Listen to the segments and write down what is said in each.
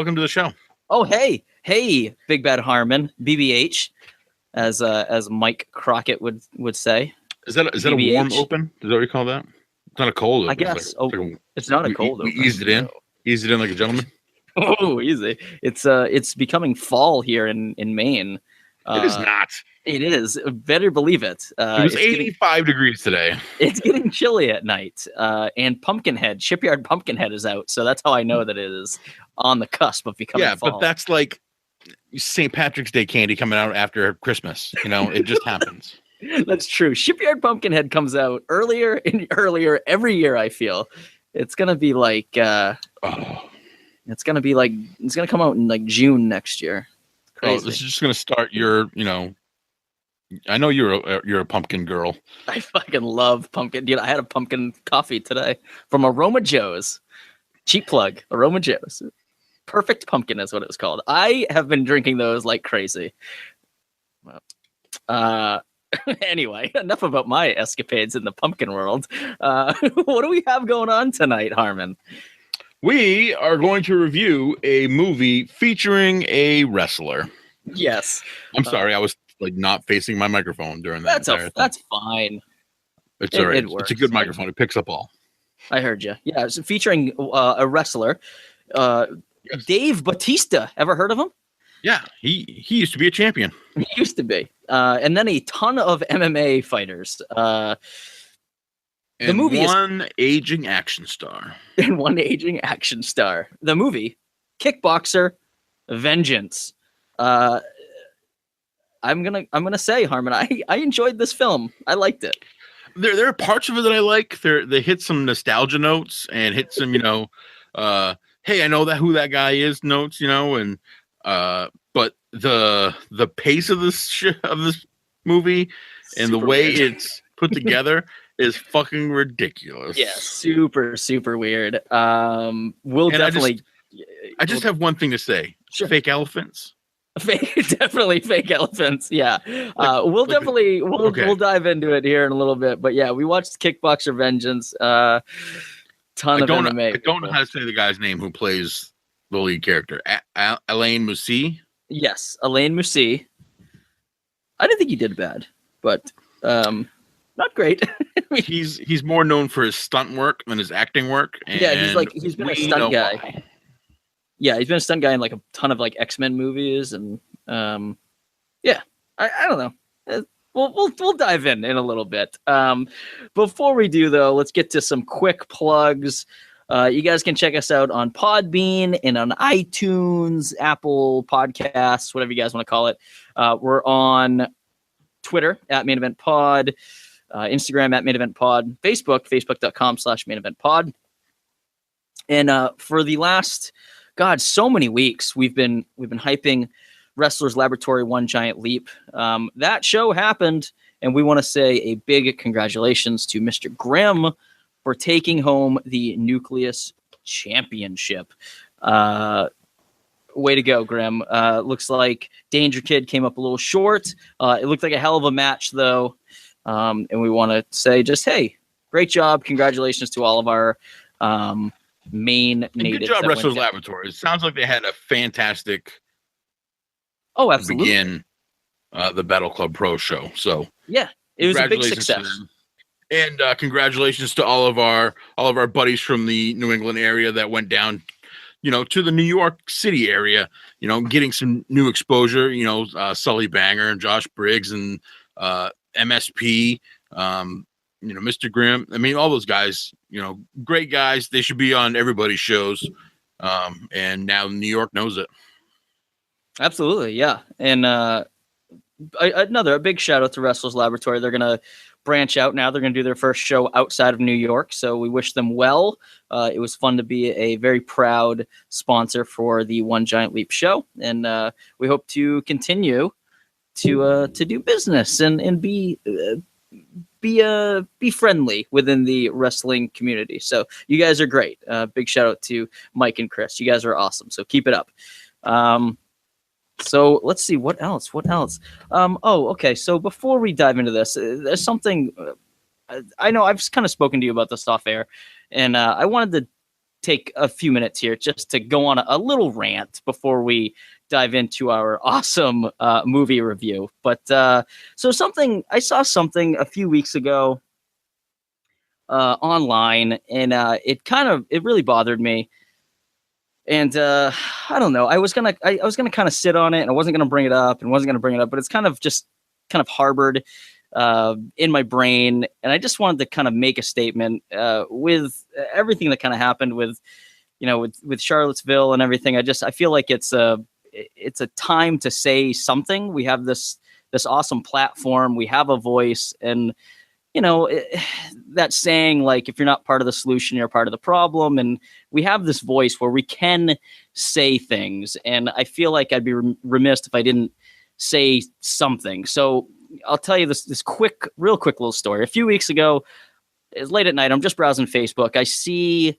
welcome to the show. Oh, hey, Big Bad Harmon, BBH, as Mike Crockett would say. Is that a warm open? Is that what you call that? It's not a cold open. I guess. It's not a cold open. Eased it in. No. Eased it in like a gentleman. Oh, easy. It's becoming fall here in Maine. It is not. It is. Better believe it. It was 85 degrees today. It's getting chilly at night. And Shipyard Pumpkinhead is out. So that's how I know that it is on the cusp of becoming fall. But that's like St. Patrick's Day candy coming out after Christmas. It just happens. That's true. Shipyard Pumpkinhead comes out earlier and earlier every year, I feel. It's going to be like... It's going to come out in like June next year. Crazy. Oh, this is just going to start your, I know you're a pumpkin girl. I fucking love pumpkin. Dude, I had a pumpkin coffee today from Aroma Joe's. Cheap plug, Aroma Joe's. Perfect Pumpkin is what it was called. I have been drinking those like crazy. Anyway, enough about my escapades in the pumpkin world. What do we have going on tonight, Harmon? We are going to review a movie featuring a wrestler. Yes. I'm sorry, I was like not facing my microphone during that. That's fine. It's all right. It's a good microphone. It picks up all. I heard you. Yeah, it's featuring a wrestler, yes. Dave Bautista. Ever heard of him? Yeah, he used to be a champion. He used to be. And then a ton of MMA fighters. The movie one aging action star. And one aging action star. The movie, Kickboxer, Vengeance. I'm gonna say, Harmon, I enjoyed this film. I liked it. There are parts of it that I like. They hit some nostalgia notes and hit some, hey, I know who that guy is notes, and but the pace of this movie and the way it's put together is fucking ridiculous. Yeah, super, super weird. We'll definitely. I just have one thing to say. Sure. Fake elephants. Definitely fake elephants. Yeah. We'll dive into it here in a little bit. But yeah, we watched Kickboxer Vengeance. Ton of MMA. I don't know how to say the guy's name who plays the lead character. Alain Moussi. Yes, Alain Moussi. I didn't think he did bad, but not great. he's more known for his stunt work than his acting work. And he's been a stunt guy. Why. Yeah, he's been a stunt guy in like a ton of like X-Men movies, and I don't know. We'll dive in a little bit. Before we do though, let's get to some quick plugs. You guys can check us out on Podbean and on iTunes, Apple Podcasts, whatever you guys want to call it. We're on Twitter at Main Event Pod, Instagram at Main Event Pod, Facebook.com/Main Event Pod. And for the last, so many weeks we've been hyping Wrestler's Laboratory One Giant Leap. That show happened, and we want to say a big congratulations to Mr. Grimm for taking home the Nucleus Championship. Way to go, Grimm. Looks like Danger Kid came up a little short. It looked like a hell of a match, though. And we want to say just, hey, great job. Congratulations to all of our Maine natives. Good job, Wrestlers Laboratory. It sounds like they had a fantastic absolutely. Begin the Battle Club Pro show. So yeah, it was a big success. And congratulations to all of our buddies from the New England area that went down, to the New York City area, getting some new exposure, Sully Banger and Josh Briggs and MSP, Mr. Grimm. I mean, all those guys, great guys. They should be on everybody's shows. And now New York knows it. Absolutely. Yeah. And a big shout out to Wrestlers Laboratory. They're going to branch out now. They're going to do their first show outside of New York. So we wish them well. It was fun to be a very proud sponsor for the One Giant Leap show. And we hope to continue to do business and be friendly within the wrestling community. So you guys are great. Big shout out to Mike and Chris. You guys are awesome. So keep it up. So let's see what else. Okay. So before we dive into this, there's something I know I've kind of spoken to you about this off air, and I wanted to take a few minutes here just to go on a little rant before we dive into our awesome movie review. But so I saw something a few weeks ago online, and it really bothered me. And I don't know. I was gonna kind of sit on it, and I wasn't gonna bring it up, but it's kind of harbored in my brain, and I just wanted to kind of make a statement with everything that kind of happened with Charlottesville and everything. I feel like it's a time to say something. We have this awesome platform. We have a voice, and that saying, like, if you're not part of the solution, you're part of the problem. And we have this voice where we can say things. And I feel like I'd be remiss if I didn't say something. So I'll tell you this real quick little story. A few weeks ago, it's late at night, I'm just browsing Facebook. I see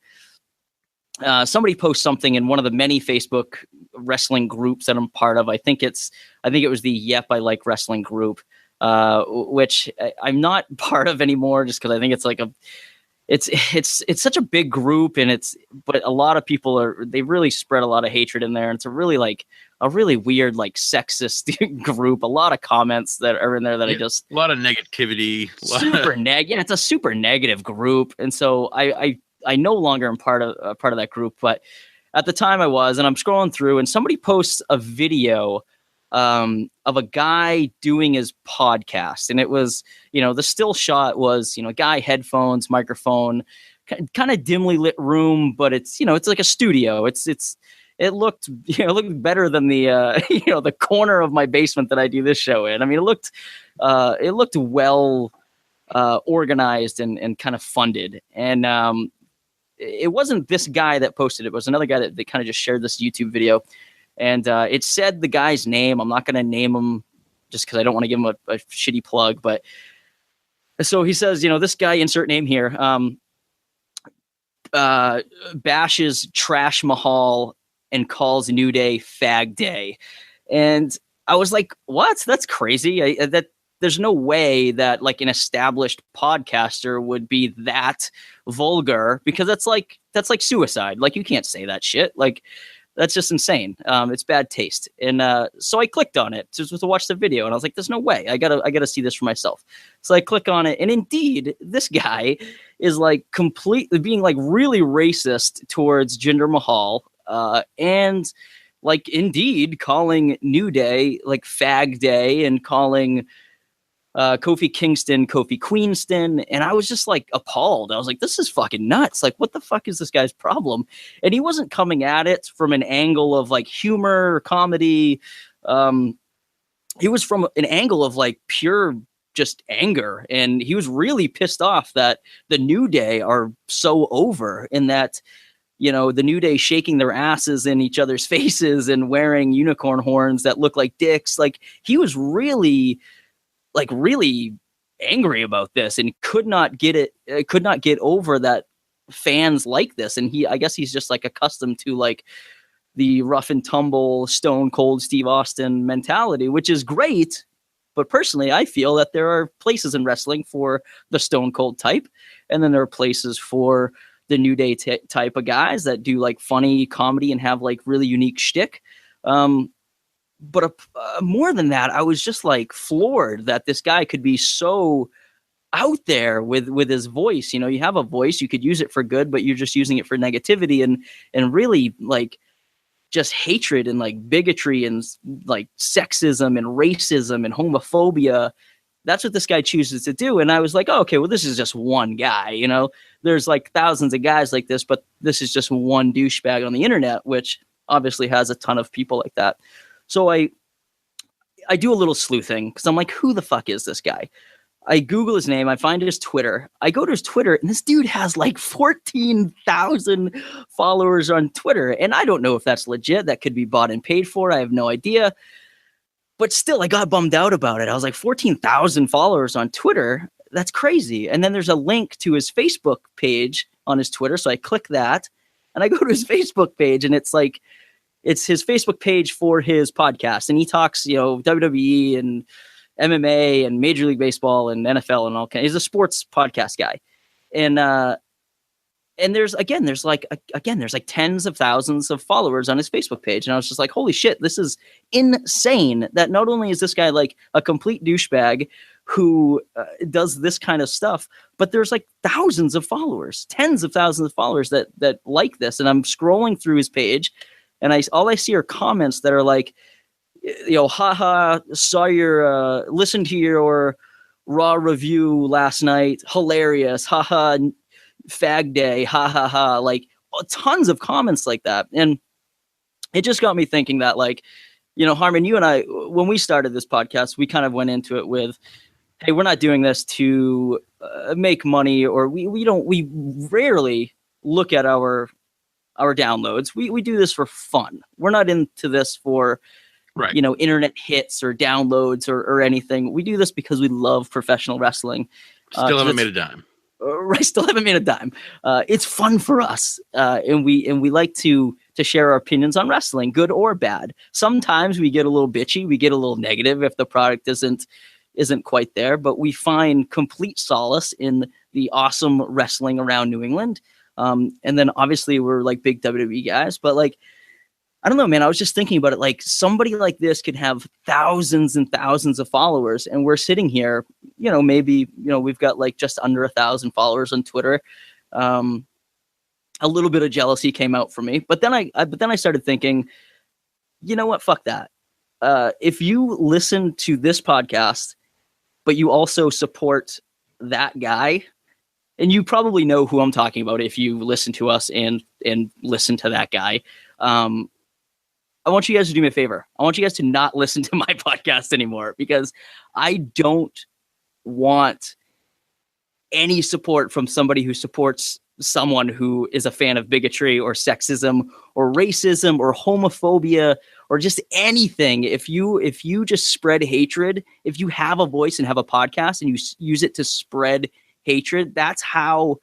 somebody post something in one of the many Facebook wrestling groups that I'm part of. I think it was the Yep, I Like Wrestling group, which I'm not part of anymore, just because I think it's like it's such a big group, but a lot of people they really spread a lot of hatred in there. And it's a really weird, like, sexist group. A lot of comments that are in there that a lot of negativity. Yeah, it's a super negative group. And so I no longer am part of that group, but at the time I was, and I'm scrolling through, and somebody posts a video of a guy doing his podcast. And it was, the still shot was, a guy, headphones, microphone, kind of dimly lit room, but it's like a studio. It looked better than the the corner of my basement that I do this show in. I mean, it looked well organized and kind of funded. And it wasn't this guy that posted it. It was another guy that kind of just shared this YouTube video. And it said the guy's name. I'm not going to name him just because I don't want to give him a shitty plug. But so he says, this guy, insert name here, bashes Trash Mahal and calls New Day Fag Day. And I was like, what? That's crazy. There's no way that, like, an established podcaster would be that vulgar, because that's like suicide. Like, you can't say that shit. Like, that's just insane. It's bad taste. And so I clicked on it just to watch the video, and I was like, there's no way. I gotta see this for myself. So I click on it, and indeed, this guy is like completely being like really racist towards Jinder Mahal, and like indeed calling New Day like Fag Day, and calling Kofi Kingston Kofi Queenston. And I was just like appalled. I was like, this is fucking nuts. Like, what the fuck is this guy's problem? And he wasn't coming at it from an angle of like humor or comedy. He was from an angle of like pure just anger. And he was really pissed off that the New Day are so over, and that, the New Day shaking their asses in each other's faces and wearing unicorn horns that look like dicks. Like, he was really angry about this, and could not get over that fans like this. And I guess he's just like accustomed to like the rough and tumble Stone Cold Steve Austin mentality, which is great. But personally, I feel that there are places in wrestling for the Stone Cold type, and then there are places for the New Day type of guys that do like funny comedy and have like really unique shtick. But more than that, I was just like floored that this guy could be so out there with his voice. You have a voice, you could use it for good, but you're just using it for negativity and really like just hatred and like bigotry and like sexism and racism and homophobia. That's what this guy chooses to do. And I was like, oh, okay, well, this is just one guy. There's like thousands of guys like this, but this is just one douchebag on the internet, which obviously has a ton of people like that. So I do a little sleuthing, because I'm like, who the fuck is this guy? I Google his name. I find his Twitter. I go to his Twitter, and this dude has like 14,000 followers on Twitter. And I don't know if that's legit. That could be bought and paid for. I have no idea. But still, I got bummed out about it. I was like, 14,000 followers on Twitter? That's crazy. And then there's a link to his Facebook page on his Twitter. So I click that, and I go to his Facebook page, and it's like, it's his Facebook page for his podcast. And he talks, WWE and MMA and Major League Baseball and NFL and all kinds. He's a sports podcast guy. And and there's like tens of thousands of followers on his Facebook page. And I was just like, holy shit, this is insane that not only is this guy like a complete douchebag who does this kind of stuff, but there's like thousands of followers, tens of thousands of followers that like this. And I'm scrolling through his page and all I see are comments that are like, you know, haha, listened to your raw review last night. Hilarious. Haha. Fag day, ha ha ha, like tons of comments like that. And it just got me thinking that, like, you know, Harmon, you and I, when we started this podcast, we kind of went into it with, hey, we're not doing this to make money, or we rarely look at our downloads. We do this for fun. We're not into this for, right, you know, internet hits or downloads or anything. We do this because we love professional wrestling. Still haven't made a dime. I still haven't made a dime. It's fun for us, and we like to share our opinions on wrestling, good or bad. Sometimes we get a little bitchy, we get a little negative if the product isn't quite there, but we find complete solace in the awesome wrestling around New England. And then obviously we're like big WWE guys, but like, I don't know, man. I was just thinking about it. Like, somebody like this could have thousands and thousands of followers, and we're sitting here, you know, maybe, you know, we've got like just under 1,000 followers on Twitter. A little bit of jealousy came out for me, but then I started thinking, you know what? Fuck that. If you listen to this podcast, but you also support that guy, and you probably know who I'm talking about if you listen to us and listen to that guy. I want you guys to do me a favor. I want you guys to not listen to my podcast anymore, because I don't want any support from somebody who supports someone who is a fan of bigotry or sexism or racism or homophobia or just anything. If you just spread hatred, if you have a voice and have a podcast and you use it to spread hatred, that's how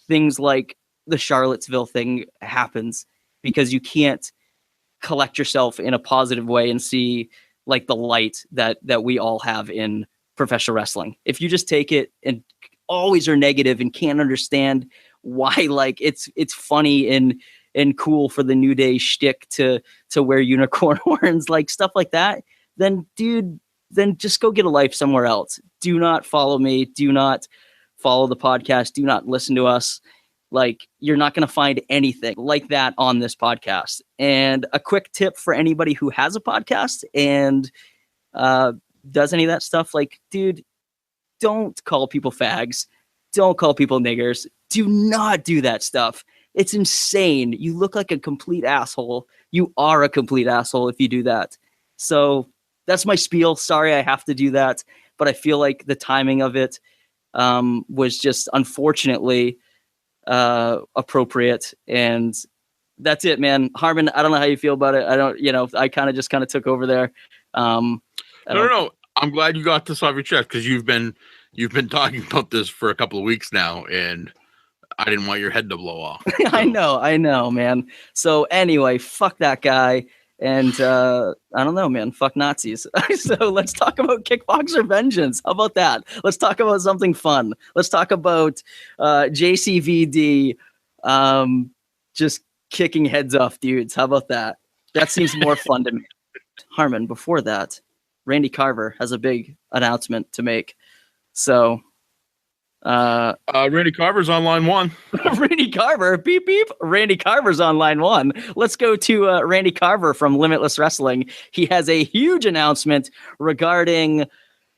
things like the Charlottesville thing happens, because you can't collect yourself in a positive way and see like the light that we all have in professional wrestling. If you just take it and always are negative and can't understand why, like, it's funny and cool for the New Day shtick to wear unicorn horns, like stuff like that, then dude, then just go get a life somewhere else. Do not follow me. Do not follow the podcast. Do not listen to us. Like, you're not going to find anything like that on this podcast. And a quick tip for anybody who has a podcast and does any of that stuff, like, dude, don't call people fags. Don't call people niggers. Do not do that stuff. It's insane. You look like a complete asshole. You are a complete asshole if you do that. So that's my spiel. Sorry I have to do that, but I feel like the timing of it was just unfortunately appropriate, and that's it, man. Harmon, I don't know how you feel about it. I don't, you know, I kind of took over there. No. I'm glad you got this off your chest, because you've been talking about this for a couple of weeks now, and I didn't want your head to blow off. So. I know, man. So anyway, fuck that guy. And I don't know, man. Fuck Nazis. So let's talk about Kickboxer Vengeance. How about that? Let's talk about something fun. Let's talk about JCVD just kicking heads off dudes. How about that? That seems more fun to me. Harmon, before that, Randy Carver has a big announcement to make. So Randy Carver's on line one. Randy Carver, beep beep. Randy Carver's on line one. Let's go to Randy Carver from Limitless Wrestling. He has a huge announcement regarding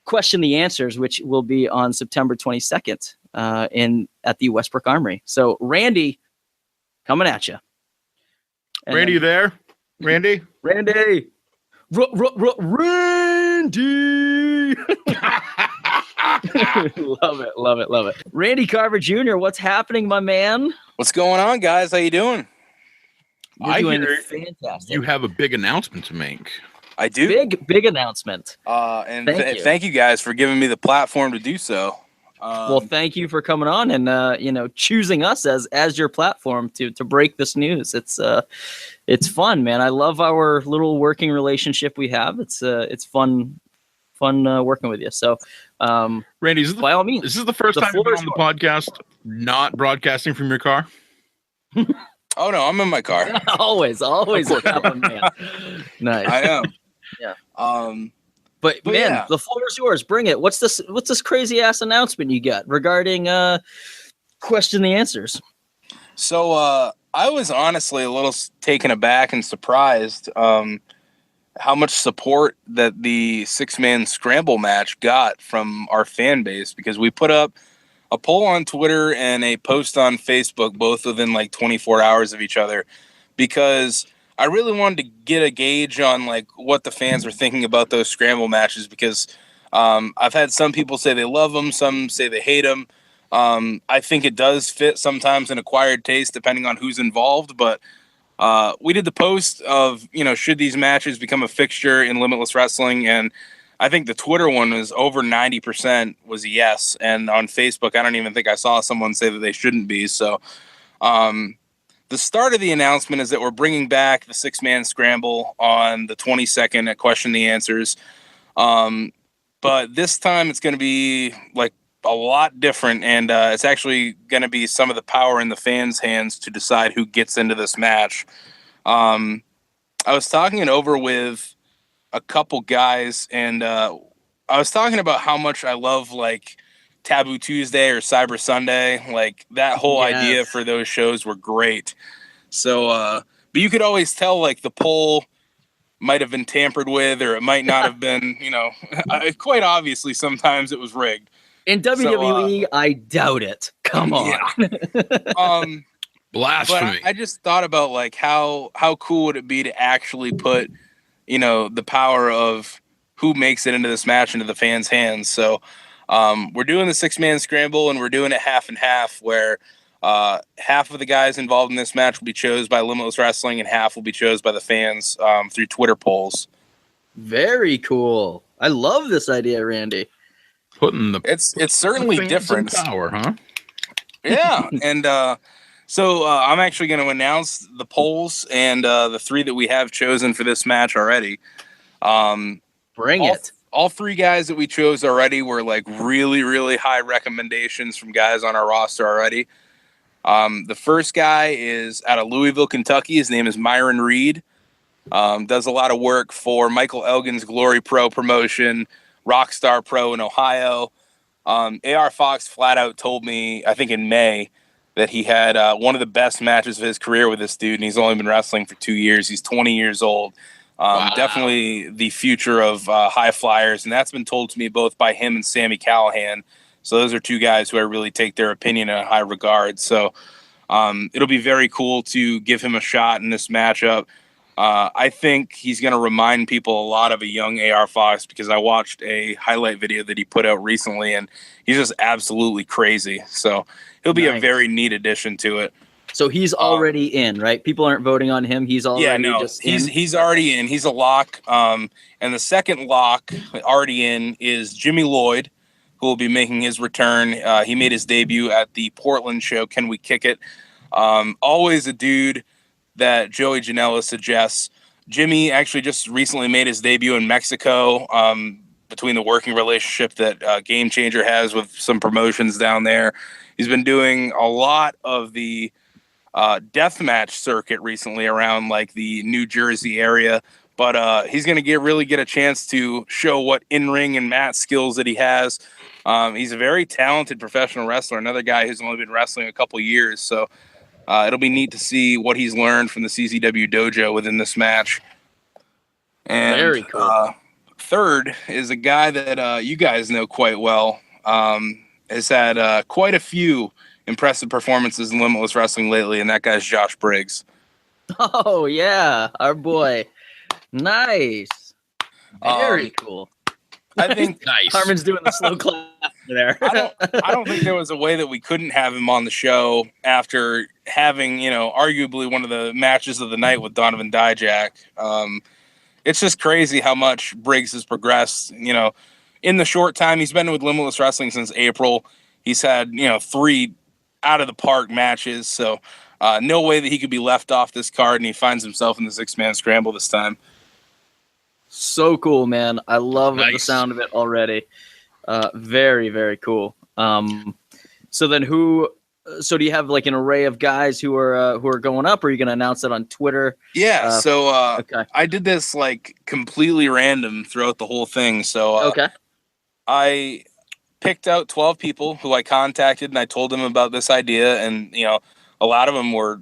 Question the Answers, which will be on September 22nd at the Westbrook Armory. So Randy, coming at you. Randy, you there? Randy. Randy. Love it. Randy Carver Jr., what's happening, my man? What's going on, guys? How you doing? You're doing fantastic. You have a big announcement to make. I do. Big announcement. And thank you guys for giving me the platform to do so. Well, thank you for coming on and choosing us as your platform to break this news. It's fun, man. I love our little working relationship we have. It's fun working with you. So, Randy, by all means, this is the first time you've been on the podcast not broadcasting from your car? Oh no, I'm in my car. always a proper man. Nice. I am. Yeah. But man, yeah. the floor is yours. Bring it. What's this crazy ass announcement you got regarding question the answers? So I was honestly a little taken aback and surprised how much support that the 6-man scramble match got from our fan base, because we put up a poll on Twitter and a post on Facebook, both within like 24 hours of each other, because I really wanted to get a gauge on like what the fans were thinking about those scramble matches, because I've had some people say they love them, some say they hate them. I think it does fit sometimes an acquired taste depending on who's involved, but we did the post of, should these matches become a fixture in Limitless Wrestling? And I think the Twitter one was over 90% was a yes. And on Facebook, I don't even think I saw someone say that they shouldn't be. So the start of the announcement is that we're bringing back the 6-man scramble on the 22nd at Question the Answers. But this time it's going to be like a lot different, and it's actually going to be some of the power in the fans' hands to decide who gets into this match. I was talking it over with a couple guys, and I was talking about how much I love like Taboo Tuesday or Cyber Sunday. Like that whole idea for those shows were great. So, but you could always tell like the poll might have been tampered with, or it might not have been, quite obviously sometimes it was rigged. In WWE, I doubt it. Come on. Yeah. Blasphemy. But I just thought about like how cool would it be to actually put, the power of who makes it into this match into the fans' hands. So we're doing the 6-man scramble, and we're doing it half and half, where half of the guys involved in this match will be chosen by Limitless Wrestling, and half will be chosen by the fans through Twitter polls. Very cool. I love this idea, Randy. It's certainly different. Power, huh? Yeah, and so I'm actually going to announce the polls and the 3 that we have chosen for this match already. Bring it. All 3 guys that we chose already were like really, really high recommendations from guys on our roster already. The first guy is out of Louisville, Kentucky. His name is Myron Reed. Does a lot of work for Michael Elgin's Glory Pro promotion, Rockstar Pro in Ohio. AR Fox flat out told me, I think in May, that he had one of the best matches of his career with this dude, and he's only been wrestling for 2 years. He's 20 years old. Wow. Definitely the future of high flyers, and that's been told to me both by him and Sami Callihan. So those are 2 guys who I really take their opinion in high regard. So it'll be very cool to give him a shot in this matchup. I think he's going to remind people a lot of a young AR Fox, because I watched a highlight video that he put out recently, and he's just absolutely crazy. So he'll be a very neat addition to it. So he's already in, right? People aren't voting on him. He's already he's already in. He's a lock. And the second lock already in is Jimmy Lloyd, who will be making his return. He made his debut at the Portland show, Can We Kick It? Always a dude that Joey Janela suggests. Jimmy actually just recently made his debut in Mexico, between the working relationship that Game Changer has with some promotions down there. He's been doing a lot of the deathmatch circuit recently around like the New Jersey area, but he's going to really get a chance to show what in-ring and mat skills that he has. He's a very talented professional wrestler, another guy who's only been wrestling a couple years, so it'll be neat to see what he's learned from the CZW dojo within this match. And very cool. Third is a guy that you guys know quite well. Has had quite a few impressive performances in Limitless Wrestling lately, and that guy's Josh Briggs. Oh, yeah, our boy. Nice. Very cool. I think nice. Harmon's doing the slow clap there. I don't think there was a way that we couldn't have him on the show after having, arguably one of the matches of the night with Donovan Dijak. It's just crazy how much Briggs has progressed. In the short time he's been with Limitless Wrestling since April, he's had 3 out of the park matches. So no way that he could be left off this card, and he finds himself in the 6-man scramble this time. So cool, man. I love the sound of it already. Very, very cool. So then who So do you have like an array of guys who are going up, or are you going to announce it on Twitter? Yeah. Okay. I did this like completely random throughout the whole thing. So Okay. I picked out 12 people who I contacted, and I told them about this idea. And, a lot of them were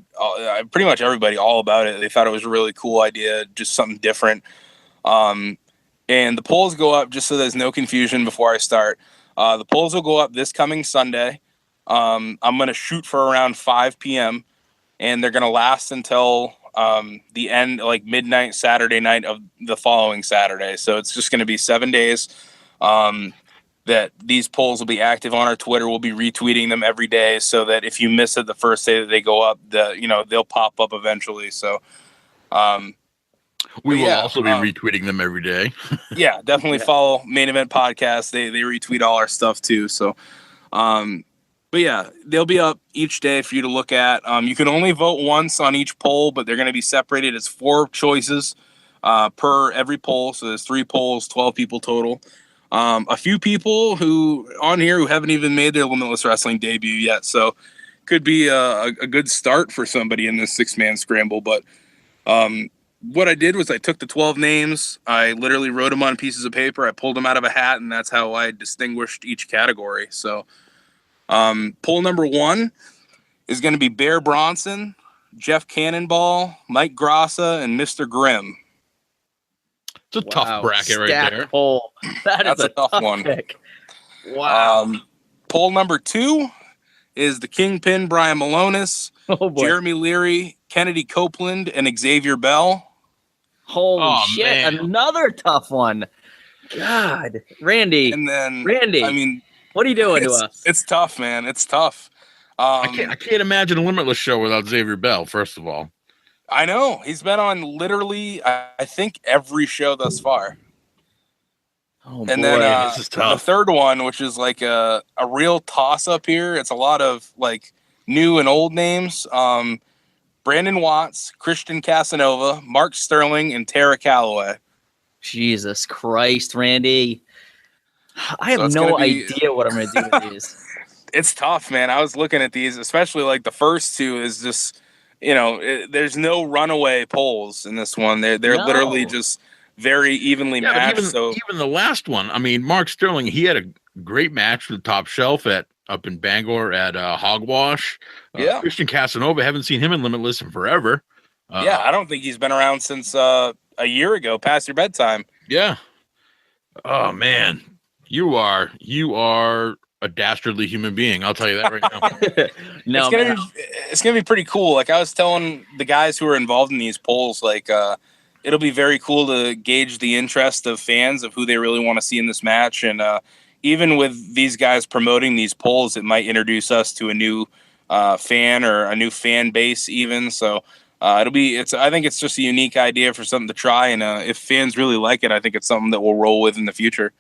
pretty much everybody all about it. They thought it was a really cool idea, just something different. And the polls go up, just so there's no confusion before I start. The polls will go up this coming Sunday. I'm going to shoot for around 5 p.m. and they're going to last until the end, like midnight Saturday night of the following Saturday. So it's just going to be 7 days that these polls will be active on our Twitter. We'll be retweeting them every day, so that if you miss it the first day that they go up, they'll pop up eventually. So we will also be retweeting them every day. Yeah, definitely follow Main Event Podcast. They retweet all our stuff too. So, but yeah, they'll be up each day for you to look at. You can only vote once on each poll, but they're going to be separated as 4 choices per every poll. So there's 3 polls, 12 people total. A few people who haven't even made their Limitless Wrestling debut yet. So could be a good start for somebody in this 6-man scramble. But what I did was I took the 12 names. I literally wrote them on pieces of paper. I pulled them out of a hat, and that's how I distinguished each category. So poll number 1 is going to be Bear Bronson, Jeff Cannonball, Mike Grassa, and Mr. Grimm. It's a tough bracket right there. Poll. That's a tough one. Pick. Wow. Poll number 2 is the Kingpin, Brian Malonis, Jeremy Leary, Kennedy Copeland, and Xavier Bell. Holy shit. Man. Another tough one. God. Randy. And then, Randy. I mean, what are you doing to us? It's tough, man. It's tough. I can't imagine a Limitless show without Xavier Bell, first of all. I know. He's been on literally, I think, every show thus far. Oh, and boy. then this is tough. The third one, which is like a real toss-up here. It's a lot of like new and old names. Brandon Watts, Christian Casanova, Mark Sterling, and Tara Calloway. Jesus Christ, Randy. I have no idea what I'm going to do with these. It's tough, man. I was looking at these, especially like the first 2 is just, there's no runaway polls in this one. They're literally just very evenly matched. Even the last one, I mean, Mark Sterling, he had a great match with Top Shelf up in Bangor at Hogwash. Christian Casanova, haven't seen him in Limitless in forever. I don't think he's been around since a year ago, past your bedtime. Yeah. Oh man, you are a dastardly human being. I'll tell you that right now. It's gonna be pretty cool. Like I was telling the guys who are involved in these polls, like it'll be very cool to gauge the interest of fans of who they really want to see in this match. And even with these guys promoting these polls, it might introduce us to a new fan or a new fan base even. So I think it's just a unique idea for something to try. And if fans really like it, I think it's something that we'll roll with in the future.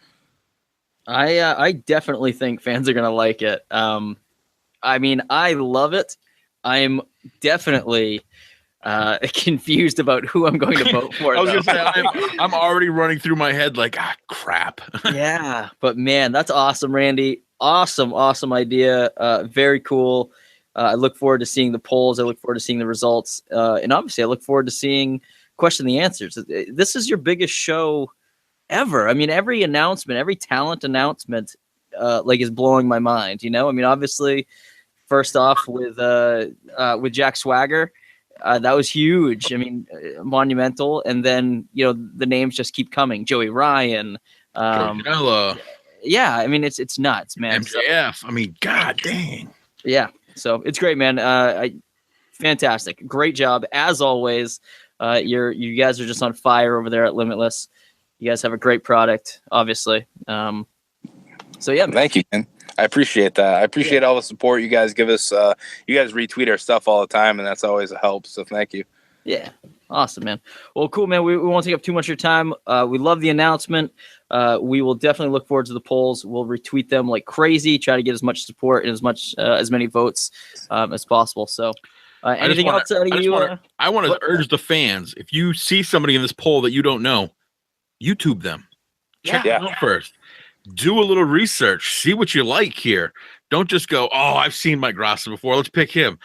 I definitely think fans are going to like it. I mean, I love it. I'm definitely confused about who I'm going to vote for. I was going to say, I'm already running through my head like, crap. Yeah, but man, that's awesome, Randy. Awesome idea. Very cool. I look forward to seeing the polls. I look forward to seeing the results. And obviously, I look forward to seeing Question the Answers. This is your biggest show ever. I mean, every announcement, every talent announcement, is blowing my mind. I mean, obviously, first off with Jack Swagger, that was huge. I mean, monumental. And then the names just keep coming. Joey Ryan, yeah. I mean, it's nuts, man. MJF. I mean, god dang. Yeah. So it's great, man. Fantastic, great job as always. You guys are just on fire over there at Limitless. You guys have a great product, obviously. So yeah, thank you, man. I appreciate that. I appreciate all the support you guys give us. You guys retweet our stuff all the time, and that's always a help. So thank you. Yeah, awesome, man. Well, cool, man. We won't take up too much of your time. We love the announcement. We will definitely look forward to the polls. We'll retweet them like crazy. Try to get as much support and as many votes as possible. So, anything else out of you? I want to urge the fans: if you see somebody in this poll that you don't know, YouTube them. Check them out first. Do a little research. See what you like here. Don't just go, oh, I've seen Mike Grassa before. Let's pick him.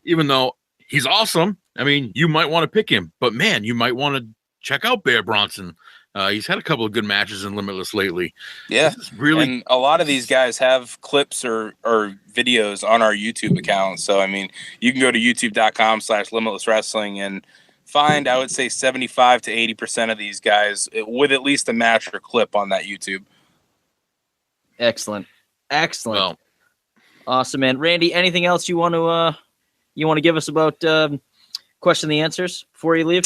Even though he's awesome. I mean, you might want to pick him, but man, you might want to check out Bear Bronson. He's had a couple of good matches in Limitless lately. Yeah, really. And a lot of these guys have clips or videos on our YouTube account. So, I mean, you can go to youtube.com/Limitless Wrestling and find, I would say, 75 to 80% of these guys with at least a match or clip on that YouTube. Excellent. Well, awesome, man. Randy, anything else you want to give us about question the answers before you leave?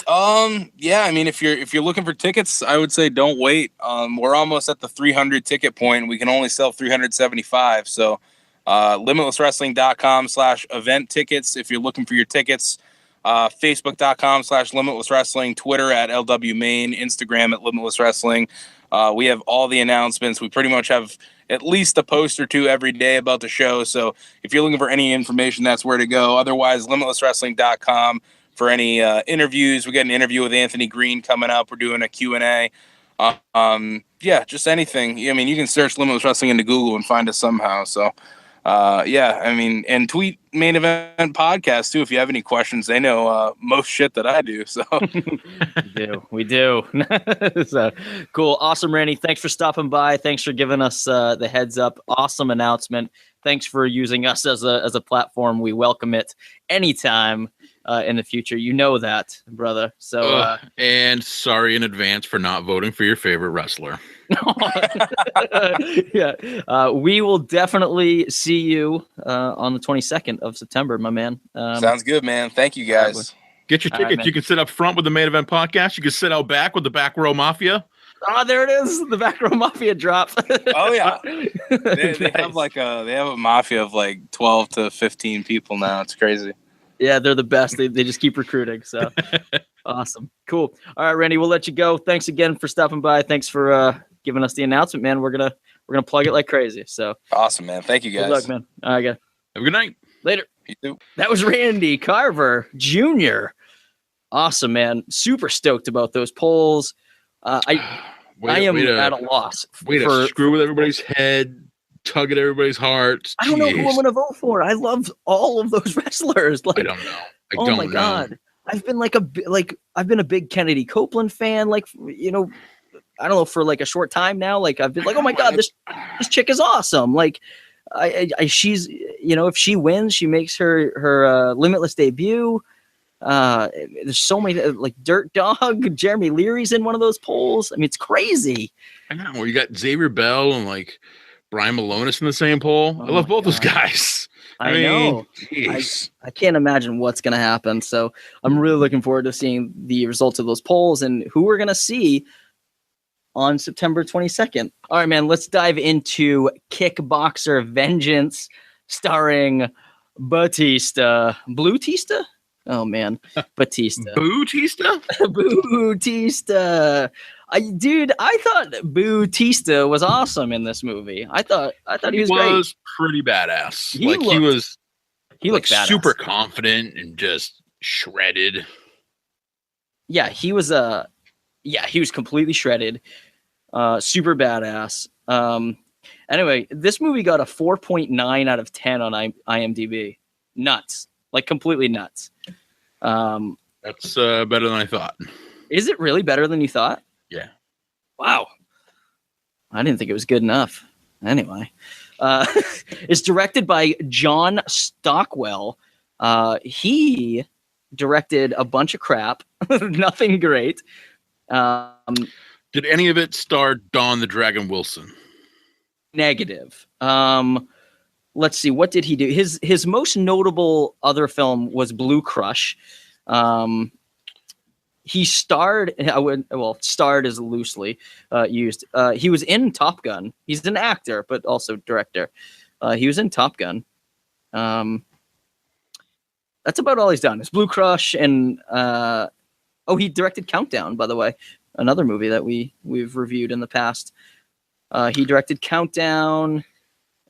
Yeah, I mean, if you're looking for tickets, I would say don't wait. We're almost at the 300 ticket point. We can only sell 375. So limitlesswrestling.com/event tickets if you're looking for your tickets. Facebook.com/Limitless Wrestling, Twitter at LW Maine, Instagram at Limitless Wrestling. We have all the announcements. We pretty much have at least a post or two every day about the show. So if you're looking for any information, that's where to go. Otherwise, limitlesswrestling.com for any interviews. We got an interview with Anthony Green coming up. We're doing a Q&A. Yeah, just anything. I mean, you can search Limitless Wrestling into Google and find us somehow. So, yeah, I mean, and tweet Main Event Podcast, too, if you have any questions. They know most shit that I do. So we do. So, cool. Awesome, Randy. Thanks for stopping by. Thanks for giving us the heads up. Awesome announcement. Thanks for using us as a platform. We welcome it anytime in the future. You know that, brother. So and sorry in advance for not voting for your favorite wrestler. Yeah. We will definitely see you on the 22nd of September, my man. Sounds good, man. Thank you, guys. Get your tickets. Right, you can sit up front with the Main Event Podcast. You can sit out back with the Back Row Mafia. Oh, there it is. The Back Row Mafia drop. Oh yeah. They have a mafia of like 12 to 15 people now. It's crazy. Yeah, they're the best. They just keep recruiting. So awesome. Cool. All right, Randy, we'll let you go. Thanks again for stopping by. Thanks for giving us the announcement, man. We're gonna plug it like crazy. So awesome, man. Thank you guys. Good luck, man. All right, guys. Have a good night. Later. You too. That was Randy Carver Jr. Awesome, man. Super stoked about those polls. I am at a loss. To screw with everybody's head, tug at everybody's hearts. I don't know who I'm going to vote for. I love all of those wrestlers. Like, I don't know. Oh my God. I've been I've been a big Kennedy Copeland fan. Like, you know, I don't know, for like a short time now. Like, I've been like, oh my God, this chick is awesome. Like, she's, you know, if she wins, she makes her Limitless debut. There's so many, like Dirt Dog, Jeremy Leary's in one of those polls. I mean, it's crazy. I know. Well, you got Xavier Bell and like Brian Malonis in the same poll. I love both those guys. I know. I can't imagine what's going to happen. So I'm really looking forward to seeing the results of those polls and who we're going to see on September 22nd. All right, man, let's dive into Kickboxer Vengeance starring Batista. Blue-tista? Oh man, Batista. Bautista? Bautista. I thought Bautista was awesome in this movie. I thought he was great. He was pretty badass. He looked badass. Super confident and just shredded. Yeah, he was completely shredded. Super badass. Anyway, this movie got a 4.9 out of 10 on IMDb. Nuts. Like completely nuts. That's better than I thought. Is it really better than you thought? Yeah. Wow. I didn't think it was good enough. Anyway, it's directed by John Stockwell. He directed a bunch of crap. Nothing great. Did any of it star Don the Dragon Wilson? Negative. Let's see, what did he do? His most notable other film was Blue Crush. He starred, starred is loosely used. He was in Top Gun. He's an actor, but also director. He was in Top Gun. That's about all he's done. It's Blue Crush and he directed Countdown, by the way, another movie that we've reviewed in the past. He directed Countdown.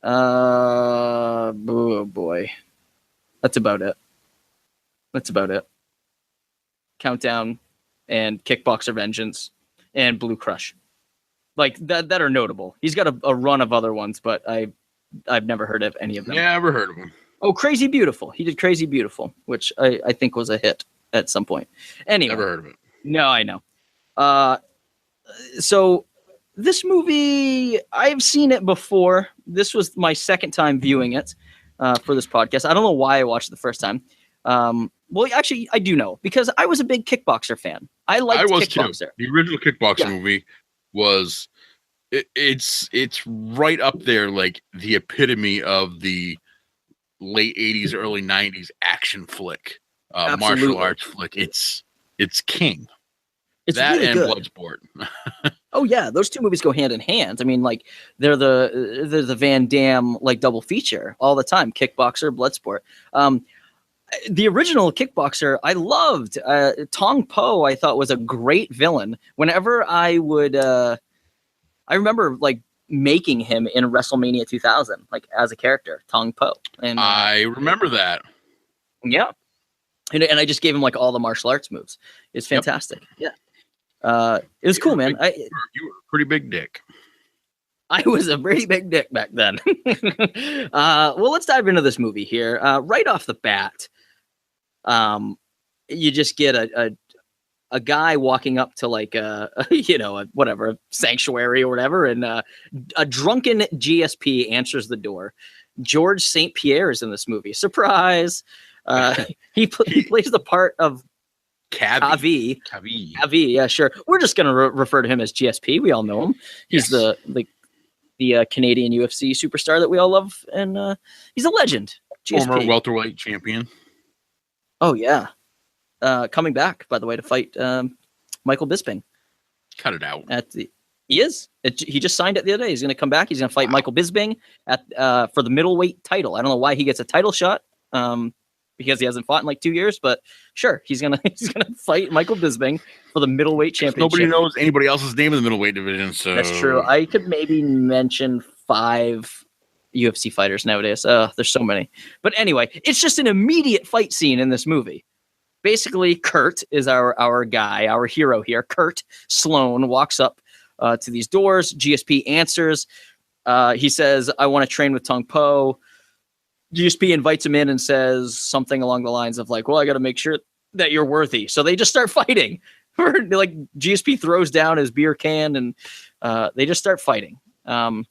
Oh boy, that's about it. Countdown and Kickboxer Vengeance and Blue Crush, like that are notable. He's got a run of other ones, but I I've never heard of any of them. Never heard of him. Oh, Crazy Beautiful. He did Crazy Beautiful, which I think was a hit at some point. Anyway, Never heard of it. No, I know. So this movie, I've seen it before. This was my second time viewing it for this podcast. I don't know why I watched it the first time. Well, actually, I do know because I was a big Kickboxer fan. I liked Kickboxer. Too. The original Kickboxer movie was it's right up there, like the epitome of the late 80s, early 90s action flick, martial arts flick. It's king. It's that really and good. Bloodsport. Oh yeah, those two movies go hand in hand. I mean, like they're the Van Damme like double feature all the time. Kickboxer, Bloodsport. The original Kickboxer, I loved. Tong Po, I thought was a great villain. Whenever I would, I remember like making him in WrestleMania 2000, like as a character, Tong Po. And I remember that. Yeah, and I just gave him like all the martial arts moves. It's fantastic. Yep. Yeah. It was cool, man. You were a pretty big dick. I was a pretty big dick back then. Well, let's dive into this movie here. Right off the bat, you just get a guy walking up to like a sanctuary or whatever, and a drunken GSP answers the door. George St. Pierre is in this movie. Surprise! He plays the part of Kavi. Yeah, sure. We're just gonna refer to him as GSP. We all know him. He's the Canadian UFC superstar that we all love, and he's a legend. GSP. Former welterweight champion. Oh yeah, coming back by the way to fight Michael Bisping. Cut it out. He is. He just signed it the other day. He's going to come back. He's going to fight Michael Bisping for the middleweight title. I don't know why he gets a title shot. Because he hasn't fought in like 2 years, but sure, he's gonna fight Michael Bisping for the middleweight championship. Nobody knows anybody else's name in the middleweight division, so that's true. I could maybe mention 5 UFC fighters nowadays. There's so many, but anyway, it's just an immediate fight scene in this movie. Basically, Kurt is our guy, our hero here. Kurt Sloan walks up to these doors. GSP answers. He says, "I want to train with Tong Po." GSP invites him in and says something along the lines of like, well, I got to make sure that you're worthy. So they just start fighting. Like GSP throws down his beer can and they just start fighting. I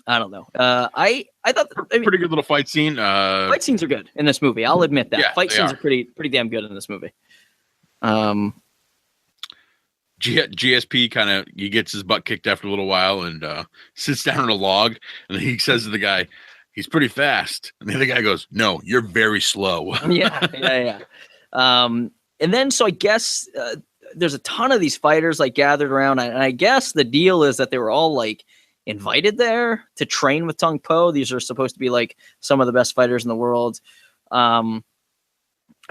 don't know. I thought pretty good little fight scene. Fight scenes are good in this movie. I'll admit that. Yeah, fight scenes are pretty damn good in this movie. GSP kind of he gets his butt kicked after a little while and sits down on a log, and then he says to the guy, "He's pretty fast." And the other guy goes, "No, you're very slow." Yeah. And then, so I guess there's a ton of these fighters like gathered around. And I guess the deal is that they were all like invited there to train with Tong Po. These are supposed to be like some of the best fighters in the world. I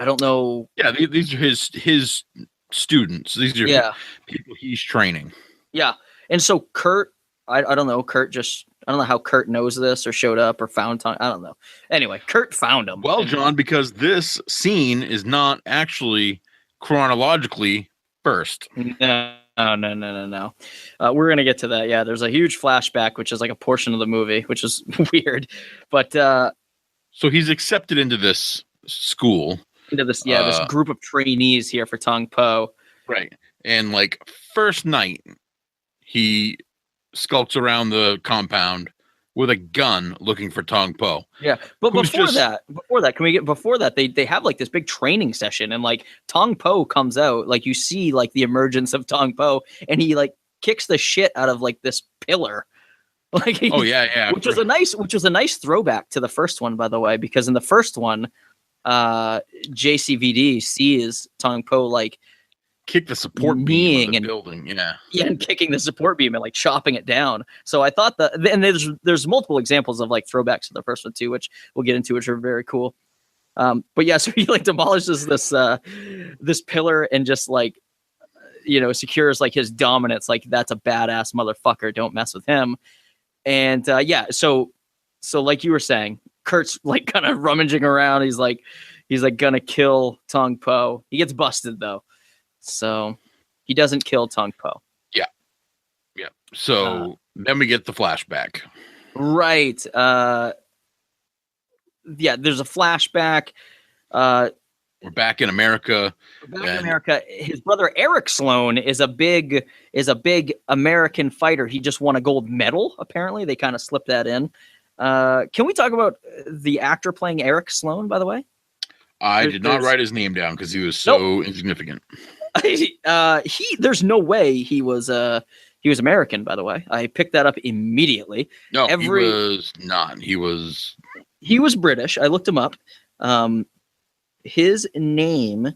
don't know. Yeah, these are his students. These are people he's training. Yeah. And so Kurt, I don't know. I don't know how Kurt knows this or showed up or found Tong. I don't know. Anyway, Kurt found him. Well, John, because this scene is not actually chronologically first. No. We're going to get to that. Yeah, there's a huge flashback, which is like a portion of the movie, which is weird. But so he's accepted into this school. Into this, this group of trainees here for Tong Po. Right. And like first night, he skulks around the compound with a gun looking for Tong Po. Yeah, but before that, they have like this big training session, and like Tong Po comes out, like you see like the emergence of Tong Po, and he like kicks the shit out of like this pillar. Like which was a nice throwback to the first one, by the way, because in the first one, JCVD sees Tong Po like kick the support beam in the building, and kicking the support beam and like chopping it down. So I thought that, and there's multiple examples of like throwbacks to the first one too, which we'll get into, which are very cool. But yeah, so he like demolishes this pillar and just like secures like his dominance. Like that's a badass motherfucker. Don't mess with him. And so like you were saying, Kurt's like kind of rummaging around. He's like gonna kill Tong Po. He gets busted though. So he doesn't kill Tong Po. Yeah. So then we get the flashback. Right. Yeah, there's a flashback. We're back in America. His brother Eric Sloan is a big American fighter. He just won a gold medal. Apparently, they kind of slipped that in. Can we talk about the actor playing Eric Sloan? By the way, I did not write his name down because he was so insignificant. There's no way he was American. By the way, I picked that up immediately. No, he was not. He was British. I looked him up. His name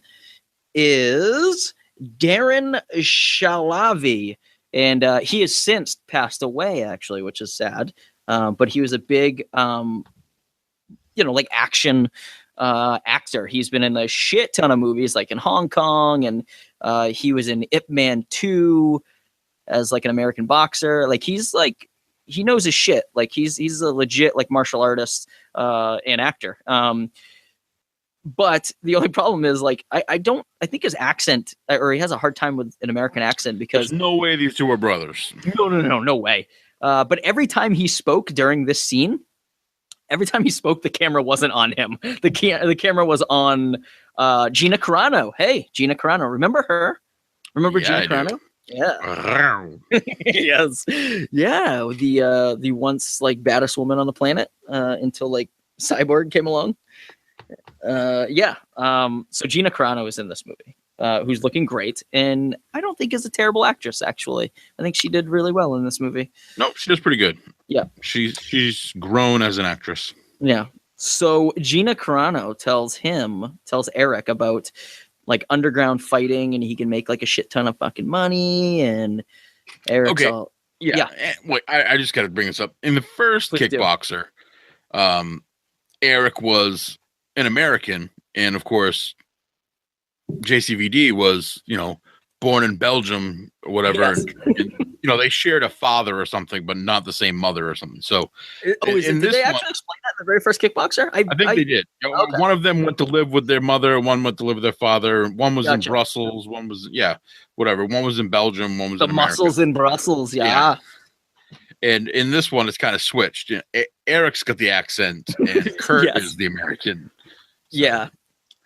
is Darren Shalavi, and he has since passed away, actually, which is sad. But he was a big, like action actor. He's been in a shit ton of movies, like in Hong Kong, and he was in Ip Man 2 as like an American boxer. Like he knows his shit. Like he's a legit like martial artist and actor. But the only problem is like I think his accent, or he has a hard time with an American accent because there's no way these two are brothers. No way. But every time he spoke during this scene, the camera wasn't on him. The camera was on Gina Carano. Hey, Gina Carano, remember her? Remember Gina Carano? Yeah. Yes. Yeah. The once like baddest woman on the planet until like Cyborg came along. So Gina Carano is in this movie, who's looking great, and I don't think is a terrible actress. Actually, I think she did really well in this movie. No, she does pretty good. Yeah, she's grown as an actress. Yeah. So Gina Carano tells Eric about like underground fighting, and he can make like a shit ton of fucking money. And Eric's all Wait, I just got to bring this up. In the first Kickboxer, Eric was an American, and of course JCVD was, born in Belgium or whatever. Yes. And, they shared a father or something, but not the same mother or something. So did they actually explain that in the very first Kickboxer? I think they did. Okay. One of them went to live with their mother, one went to live with their father, one was in Brussels, one was whatever. One was in Belgium, one was in America. Muscles in Brussels, yeah. And in this one, it's kind of switched. Eric's got the accent, and Kurt is the American. So, yeah.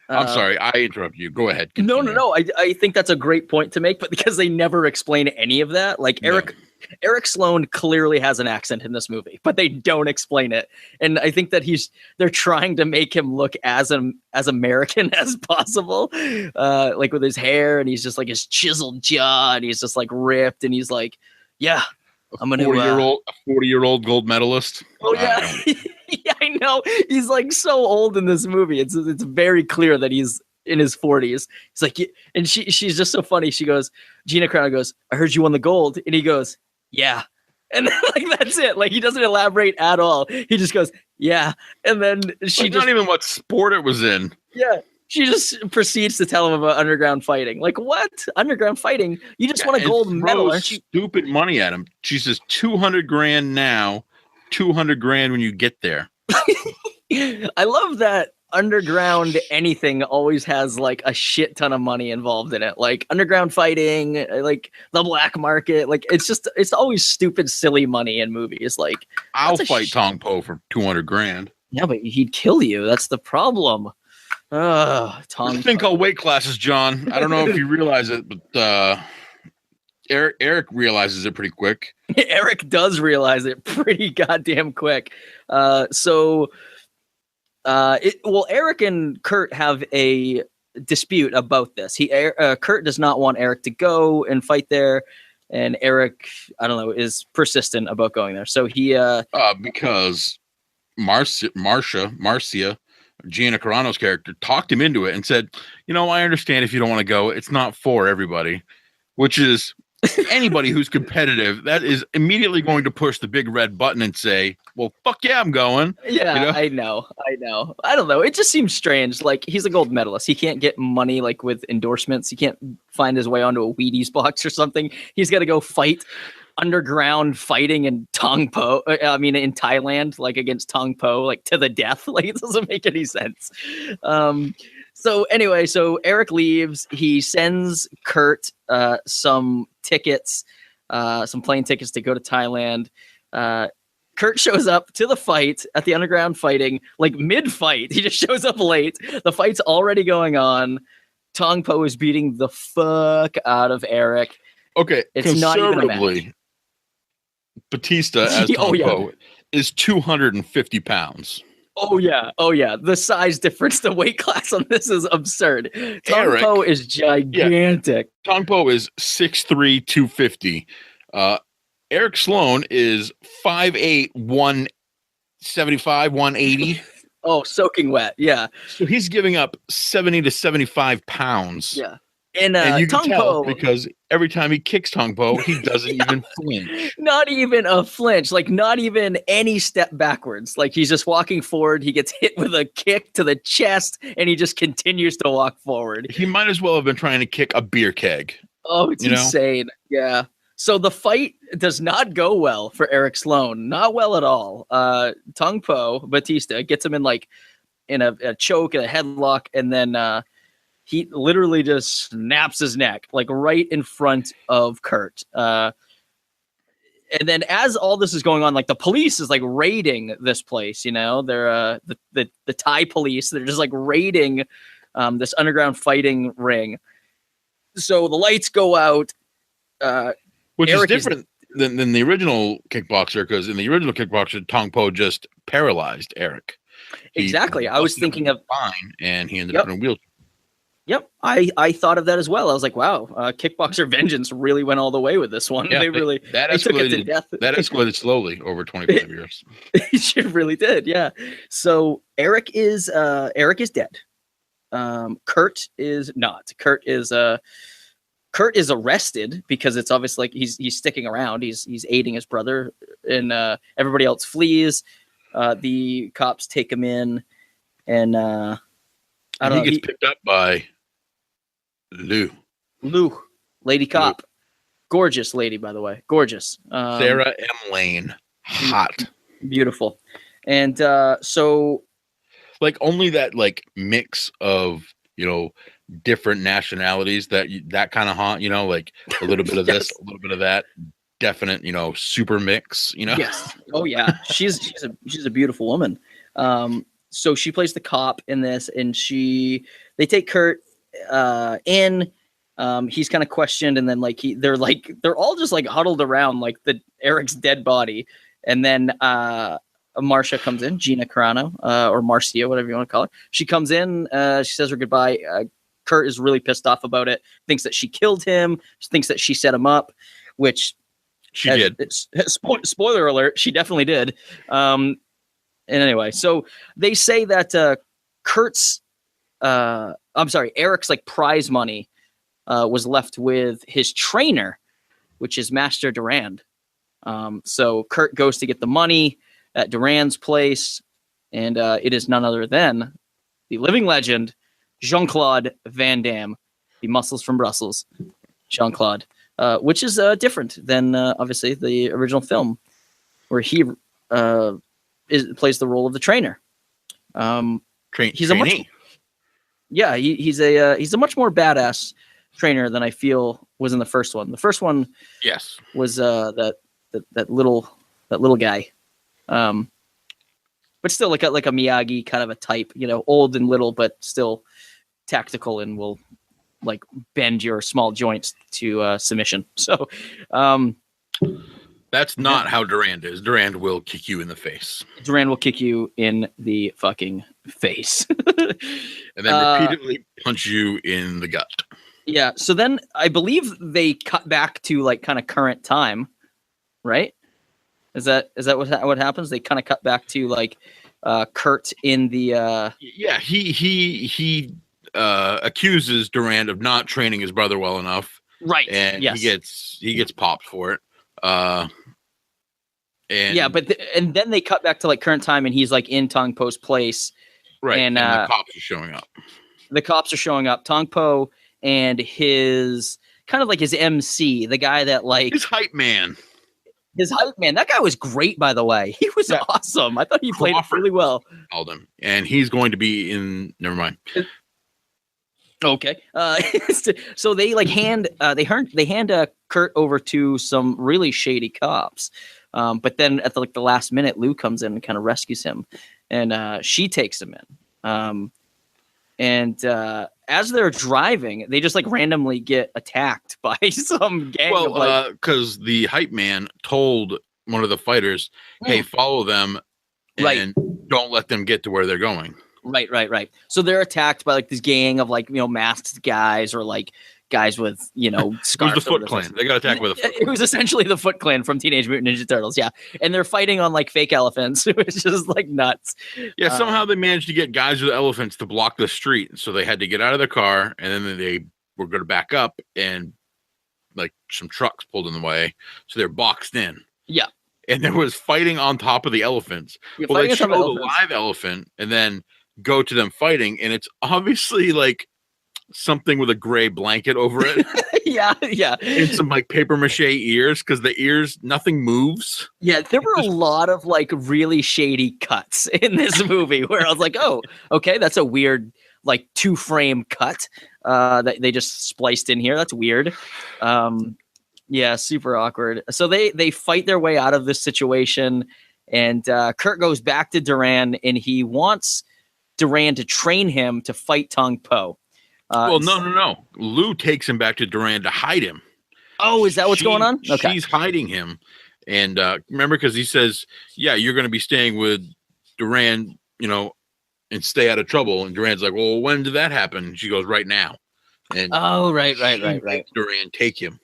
I'm sorry, I interrupt you. Go ahead. Continue. No. I think that's a great point to make, but because they never explain any of that, like Eric Sloan clearly has an accent in this movie, but they don't explain it. And I think that they're trying to make him look as American as possible, like with his hair, and he's just like his chiseled jaw, and he's just like ripped, and he's like, yeah. I'm gonna 40-year-old gold medalist. Oh yeah, yeah, I know. He's like so old in this movie. It's very clear that he's in his 40s. He's like, and she's just so funny. She goes, Gina Carano goes, "I heard you won the gold," and he goes, "Yeah," and then, like that's it. Like he doesn't elaborate at all. He just goes, "Yeah," and then not even what sport it was in. Yeah. She just proceeds to tell him about underground fighting. Like, what? Underground fighting? You just won a gold medal, aren't you? Stupid money at him. She says $200,000 now, $200,000 when you get there. I love that underground anything always has like a shit ton of money involved in it. Like underground fighting, like the black market. Like it's always stupid, silly money in movies. Like I'll fight Tong Po for $200,000. Yeah, but he'd kill you. That's the problem. There's a thing called weight classes, John. I don't know if you realize it, but Eric realizes it pretty quick. Eric does realize it pretty goddamn quick. Eric and Kurt have a dispute about this. Kurt does not want Eric to go and fight there, and Eric, I don't know, is persistent about going there. So he because Marcia, Gina Carano's character, talked him into it and said, I understand if you don't want to go. It's not for everybody, which is anybody who's competitive, that is immediately going to push the big red button and say, well, fuck yeah, I'm going. Yeah, I know. I don't know. It just seems strange. Like he's a gold medalist. He can't get money like with endorsements. He can't find his way onto a Wheaties box or something. He's got to go fight underground fighting in in Thailand, like against Tong Po, like to the death. Like it doesn't make any sense. So Eric leaves. He sends Kurt some tickets, some plane tickets to go to Thailand. Kurt shows up to the fight at the underground fighting, like mid-fight. He just shows up late. The fight's already going on. Tong Po is beating the fuck out of Eric. Okay, it's not even a match. Batista as Tong Po is 250 pounds. Oh yeah. The size difference, the weight class on this is absurd. Tong Po is gigantic. Yeah. Tong Po is 6'3", 250. Eric Sloan is 5'8", 175, 180. Oh, soaking wet. Yeah. So he's giving up 70 to 75 pounds. Yeah. And you can tell because every time he kicks Tong Po, he doesn't even flinch. Not even a flinch, like not even any step backwards. Like he's just walking forward. He gets hit with a kick to the chest, and he just continues to walk forward. He might as well have been trying to kick a beer keg. Oh, it's insane. Yeah. So the fight does not go well for Eric Sloan. Not well at all. Tong Po, Batista, gets him in a choke and a headlock, and then he literally just snaps his neck, like right in front of Kurt. And then as all this is going on, like the police is like raiding this place, you know, they're the Thai police. They're just like raiding this underground fighting ring. So the lights go out. Which Eric is different than the original Kickboxer, because in the original Kickboxer, Tong Po just paralyzed Eric. Exactly. I was thinking of fine, and he ended up in a wheelchair. Yep, I thought of that as well. I was like, wow, Kickboxer Vengeance really went all the way with this one. Yeah, they really took it to death. That escalated slowly over 25 years. It really did, yeah. So Eric is dead. Kurt is not. Kurt is arrested because it's obviously like he's sticking around. He's aiding his brother, and everybody else flees. The cops take him in, and he gets picked up by Lou, lady cop, gorgeous lady, by the way, gorgeous. Sarah M. Lane, hot, beautiful, and so like only that like mix of different nationalities that kind of haunt, like a little bit of this, a little bit of that, definite, super mix, Yes. Oh yeah. She's a beautiful woman. So she plays the cop in this, and they take Kurt in. He's kind of questioned, and then they're all just like huddled around like Eric's dead body, and then Marcia comes in, Gina Carano, or Marcia, whatever you want to call her. She comes in, she says her goodbye. Kurt is really pissed off about it, thinks that she killed him, thinks that she set him up, which she did. Spoiler alert, she definitely did. And anyway, so they say that Eric's like prize money was left with his trainer, which is Master Durand. So Kurt goes to get the money at Durand's place, and it is none other than the living legend, Jean-Claude Van Damme, the muscles from Brussels, Jean-Claude, which is different than obviously the original film, where he plays the role of the trainer. He's a much more badass trainer than I feel was in the first one. The first one, yes, was that little guy. But still like a Miyagi kind of a type, old and little, but still tactical and will like bend your small joints to submission. So that's not how Durand is. Durand will kick you in the face. Durand will kick you in the fucking face. And then repeatedly punch you in the gut. Yeah. So then I believe they cut back to like kind of current time, right? Is that what happens? They kind of cut back to like Kurt in the he accuses Durand of not training his brother well enough, right? And he gets popped for it. And then they cut back to like current time, and he's like in Tong Po's place, right? And the cops are showing up. The cops are showing up. Tong Po and his kind of like his MC, the guy that like his hype man. His hype man. That guy was great, by the way. He was awesome. I thought he played it really well. Called him, and he's going to be in. Never mind. Okay. So they like hand Kurt over to some really shady cops. But then at the last minute, Lou comes in and kind of rescues him, and she takes him in. And as they're driving, they just like randomly get attacked by some gang. Well, because the hype man told one of the fighters, "Hey, follow them, and don't let them get to where they're going." Right. So they're attacked by like this gang of like masked guys or like guys with scarves. It was the Foot Clan. They got attacked with a Foot Clan. It was essentially the Foot Clan from Teenage Mutant Ninja Turtles. Yeah, and they're fighting on like fake elephants, which is just like nuts. Yeah, somehow they managed to get guys with elephants to block the street, so they had to get out of their car, and then they were going to back up, and like some trucks pulled in the way, so they're boxed in. Yeah, and there was fighting on top of the elephants. Well, they showed a live elephant, and then go to them fighting, and it's obviously like something with a gray blanket over it. yeah and some like paper mache ears, because the ears, nothing moves. Yeah, there were a lot of like really shady cuts in this movie where I was like, oh, okay, that's a weird like 2-frame cut that they just spliced in here. That's weird. Yeah, super awkward. So they fight their way out of this situation, and Kurt goes back to Durand, and he wants Durand to train him to fight Tong Po. Well, no. Lou takes him back to Durand to hide him. Oh, is that what's going on? Okay. She's hiding him. And remember, because he says, yeah, you're going to be staying with Durand, and stay out of trouble. And Durand's like, well, when did that happen? And she goes, right now. And right. Durand take him.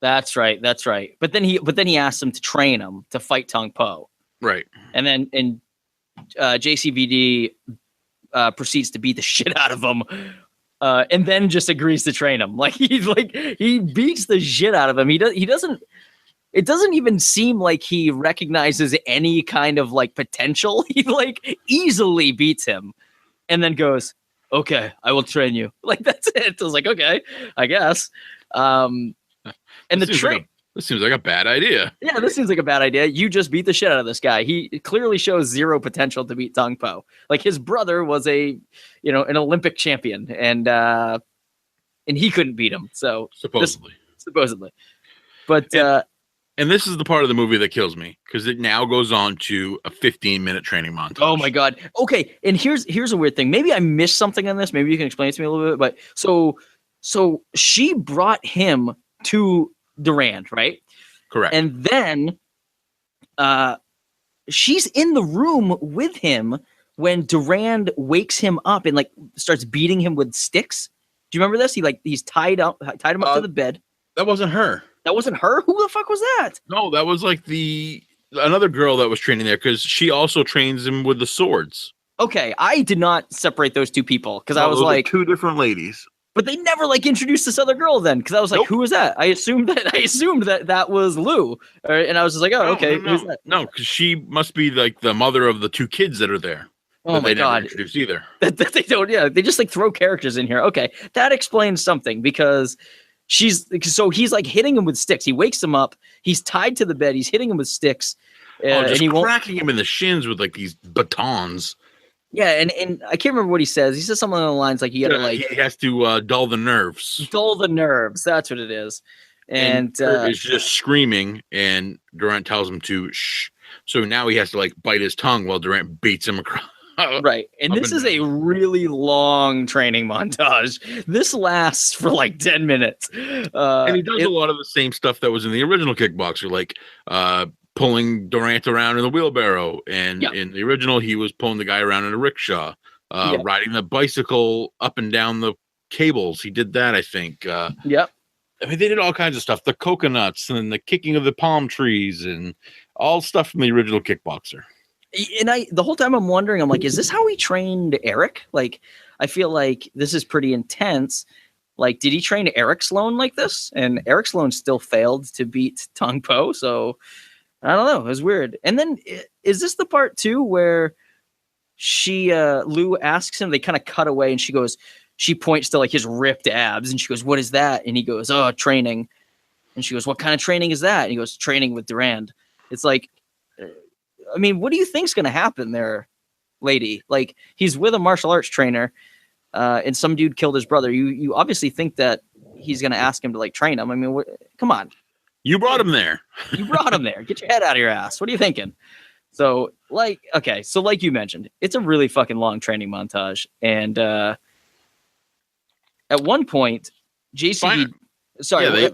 That's right. But then he asks him to train him to fight Tong Po. Right. And then JCVD proceeds to beat the shit out of him. And then just agrees to train him. He beats the shit out of him. It doesn't even seem like he recognizes any kind of like potential. He like easily beats him and then goes, okay, I will train you. Like, that's it. I was like, okay, I guess. And this seems like a bad idea. Yeah, this seems like a bad idea. You just beat the shit out of this guy. He clearly shows zero potential to beat Tong Po. Like, his brother was an Olympic champion, and he couldn't beat him. So supposedly. But and this is the part of the movie that kills me, because it now goes on to a 15-minute training montage. Oh my god. Okay, and here's a weird thing. Maybe I missed something on this. Maybe you can explain it to me a little bit. But so she brought him to Durand, right? Correct. And then she's in the room with him when Durand wakes him up and like starts beating him with sticks. Do you remember this? He's tied him up to the bed. That wasn't her. That wasn't her? Who the fuck was that? No, that was like another girl that was training there, because she also trains him with the swords. Okay, I did not separate those two people, because I was like, two different ladies. But they never like introduced this other girl then, because I was like, Who is that? I assumed that was Lou, and I was just like, oh, okay, who's that? No, because she must be like the mother of the two kids that are there. Oh my god, never introduced either. That they don't. Yeah, they just like throw characters in here. Okay, that explains something, because he's like hitting him with sticks. He wakes him up. He's tied to the bed. He's hitting him with sticks. And he cracking him in the shins with like these batons. Yeah, and I can't remember what he says. He says something along the lines like he has to dull the nerves. Dull the nerves. That's what it is. And he's just screaming, and Durand tells him to shh. So now he has to like bite his tongue while Durand beats him across. Right. And this is a really long training montage. This lasts for like 10 minutes. And he does a lot of the same stuff that was in the original Kickboxer, like pulling Durand around in the wheelbarrow. And in the original, he was pulling the guy around in a rickshaw, riding the bicycle up and down the cables. He did that, I think. Yep. I mean, they did all kinds of stuff. The coconuts and the kicking of the palm trees and all stuff from the original Kickboxer. And the whole time I'm wondering, I'm like, is this how he trained Eric? Like, I feel like this is pretty intense. Like, did he train Eric Sloan like this? And Eric Sloan still failed to beat Tong Po. So I don't know. It was weird. And then is this the part too where Lou asks him, they kind of cut away and she points to like his ripped abs and she goes, what is that? And he goes, oh, training. And she goes, what kind of training is that? And he goes, training with Durand. It's like, I mean, what do you think's going to happen there, lady? Like, he's with a martial arts trainer, and some dude killed his brother. You obviously think that he's going to ask him to like train him. I mean, come on. You brought him there. You brought him there. Get your head out of your ass. What are you thinking? So like you mentioned, it's a really fucking long training montage. And at one point, JCB, sorry,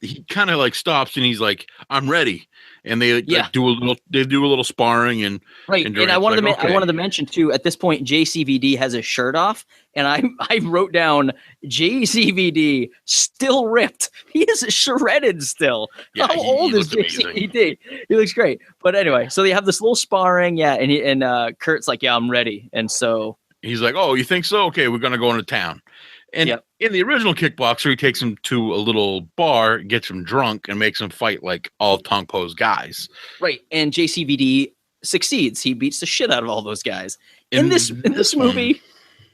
he kind of like stops and he's like, I'm ready. And they do a little sparring and right. And I wanted to mention too, at this point, JCVD has his shirt off, and I wrote down JCVD still ripped. He is shredded still. Yeah, how old is JCVD? He looks great. But anyway, so they have this little sparring, and Kurt's like, yeah, I'm ready. And so he's like, oh, you think so? Okay, we're gonna go into town. And in the original Kickboxer, he takes him to a little bar, gets him drunk, and makes him fight like all Tong Po's guys. Right, and JCVD succeeds. He beats the shit out of all those guys. In this movie,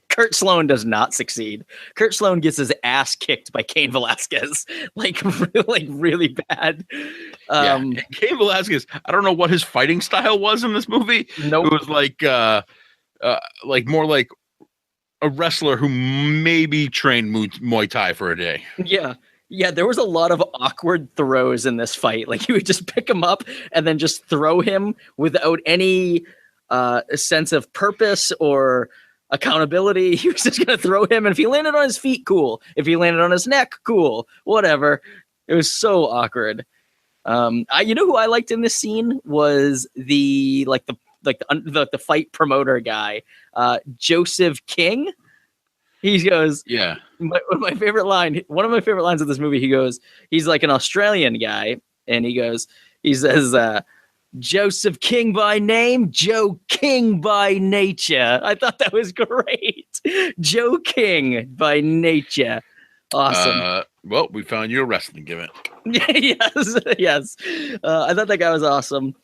Kurt Sloan does not succeed. Kurt Sloan gets his ass kicked by Cain Velasquez, like really bad. Cain Velasquez, I don't know what his fighting style was in this movie. Nope. It was like more like a wrestler who maybe trained Muay Thai for a day. Yeah, there was a lot of awkward throws in this fight. Like, he would just pick him up and then just throw him without any sense of purpose or accountability. He was just going to throw him, and if he landed on his feet, cool. If he landed on his neck, cool. Whatever. It was so awkward. You know who I liked in this scene was the fight promoter guy, Joseph King. He goes, one of my favorite lines of this movie, he goes, he's like an Australian guy, and he says, Joseph King by name, Joe King by nature. I thought that was great. Joe King by nature. Awesome. Well, we found you a wrestling gimmick. yes. I thought that guy was awesome.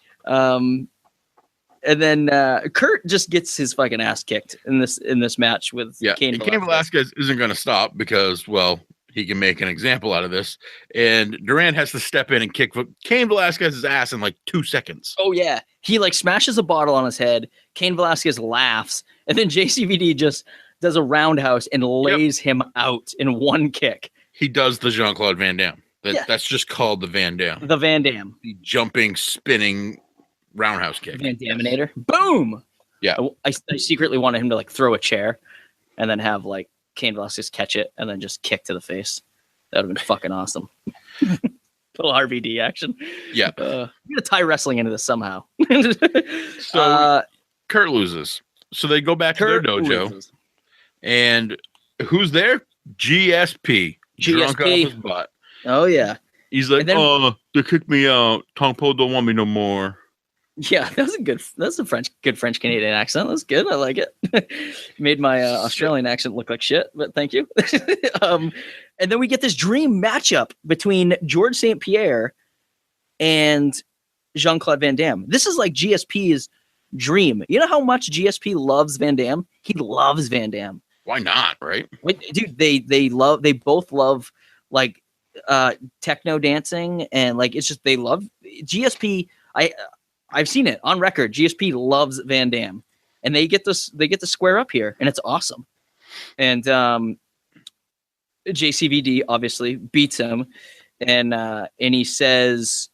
And then Kurt just gets his fucking ass kicked in this match with Cain Velasquez. Cain Velasquez isn't going to stop because, well, he can make an example out of this. And Durand has to step in and kick Cain Velasquez's ass in like 2 seconds. Oh, yeah. He like smashes a bottle on his head. Cain Velasquez laughs. And then JCVD just does a roundhouse and lays him out in one kick. He does the Jean-Claude Van Damme. That's just called the Van Damme. The Van Damme. The jumping, spinning roundhouse kick. Van Daminator. Boom. Yeah. I secretly wanted him to like throw a chair and then have like Cain Velasquez catch it and then just kick to the face. That would have been fucking awesome. Little RVD action. Yeah. I'm gonna tie wrestling into this somehow. So Kurt loses. So they go back to their dojo. Loses. And who's there? GSP. Drunk off his butt. Oh yeah. He's like, they kicked me out. Tong Po don't want me no more. Yeah, that's a good French Canadian accent. That's good. I like it. Made my Australian accent look like shit, but thank you. And then we get this dream matchup between George St. Pierre and Jean-Claude Van Damme. This is like GSP's dream. You know how much GSP loves Van Damme? He loves Van Damme. Why not, right? Dude, they both love like techno dancing, and like it's just they love GSP. I've seen it on record. GSP loves Van Damme, and they get to square up here, and it's awesome. And JCVD obviously beats him, and he says,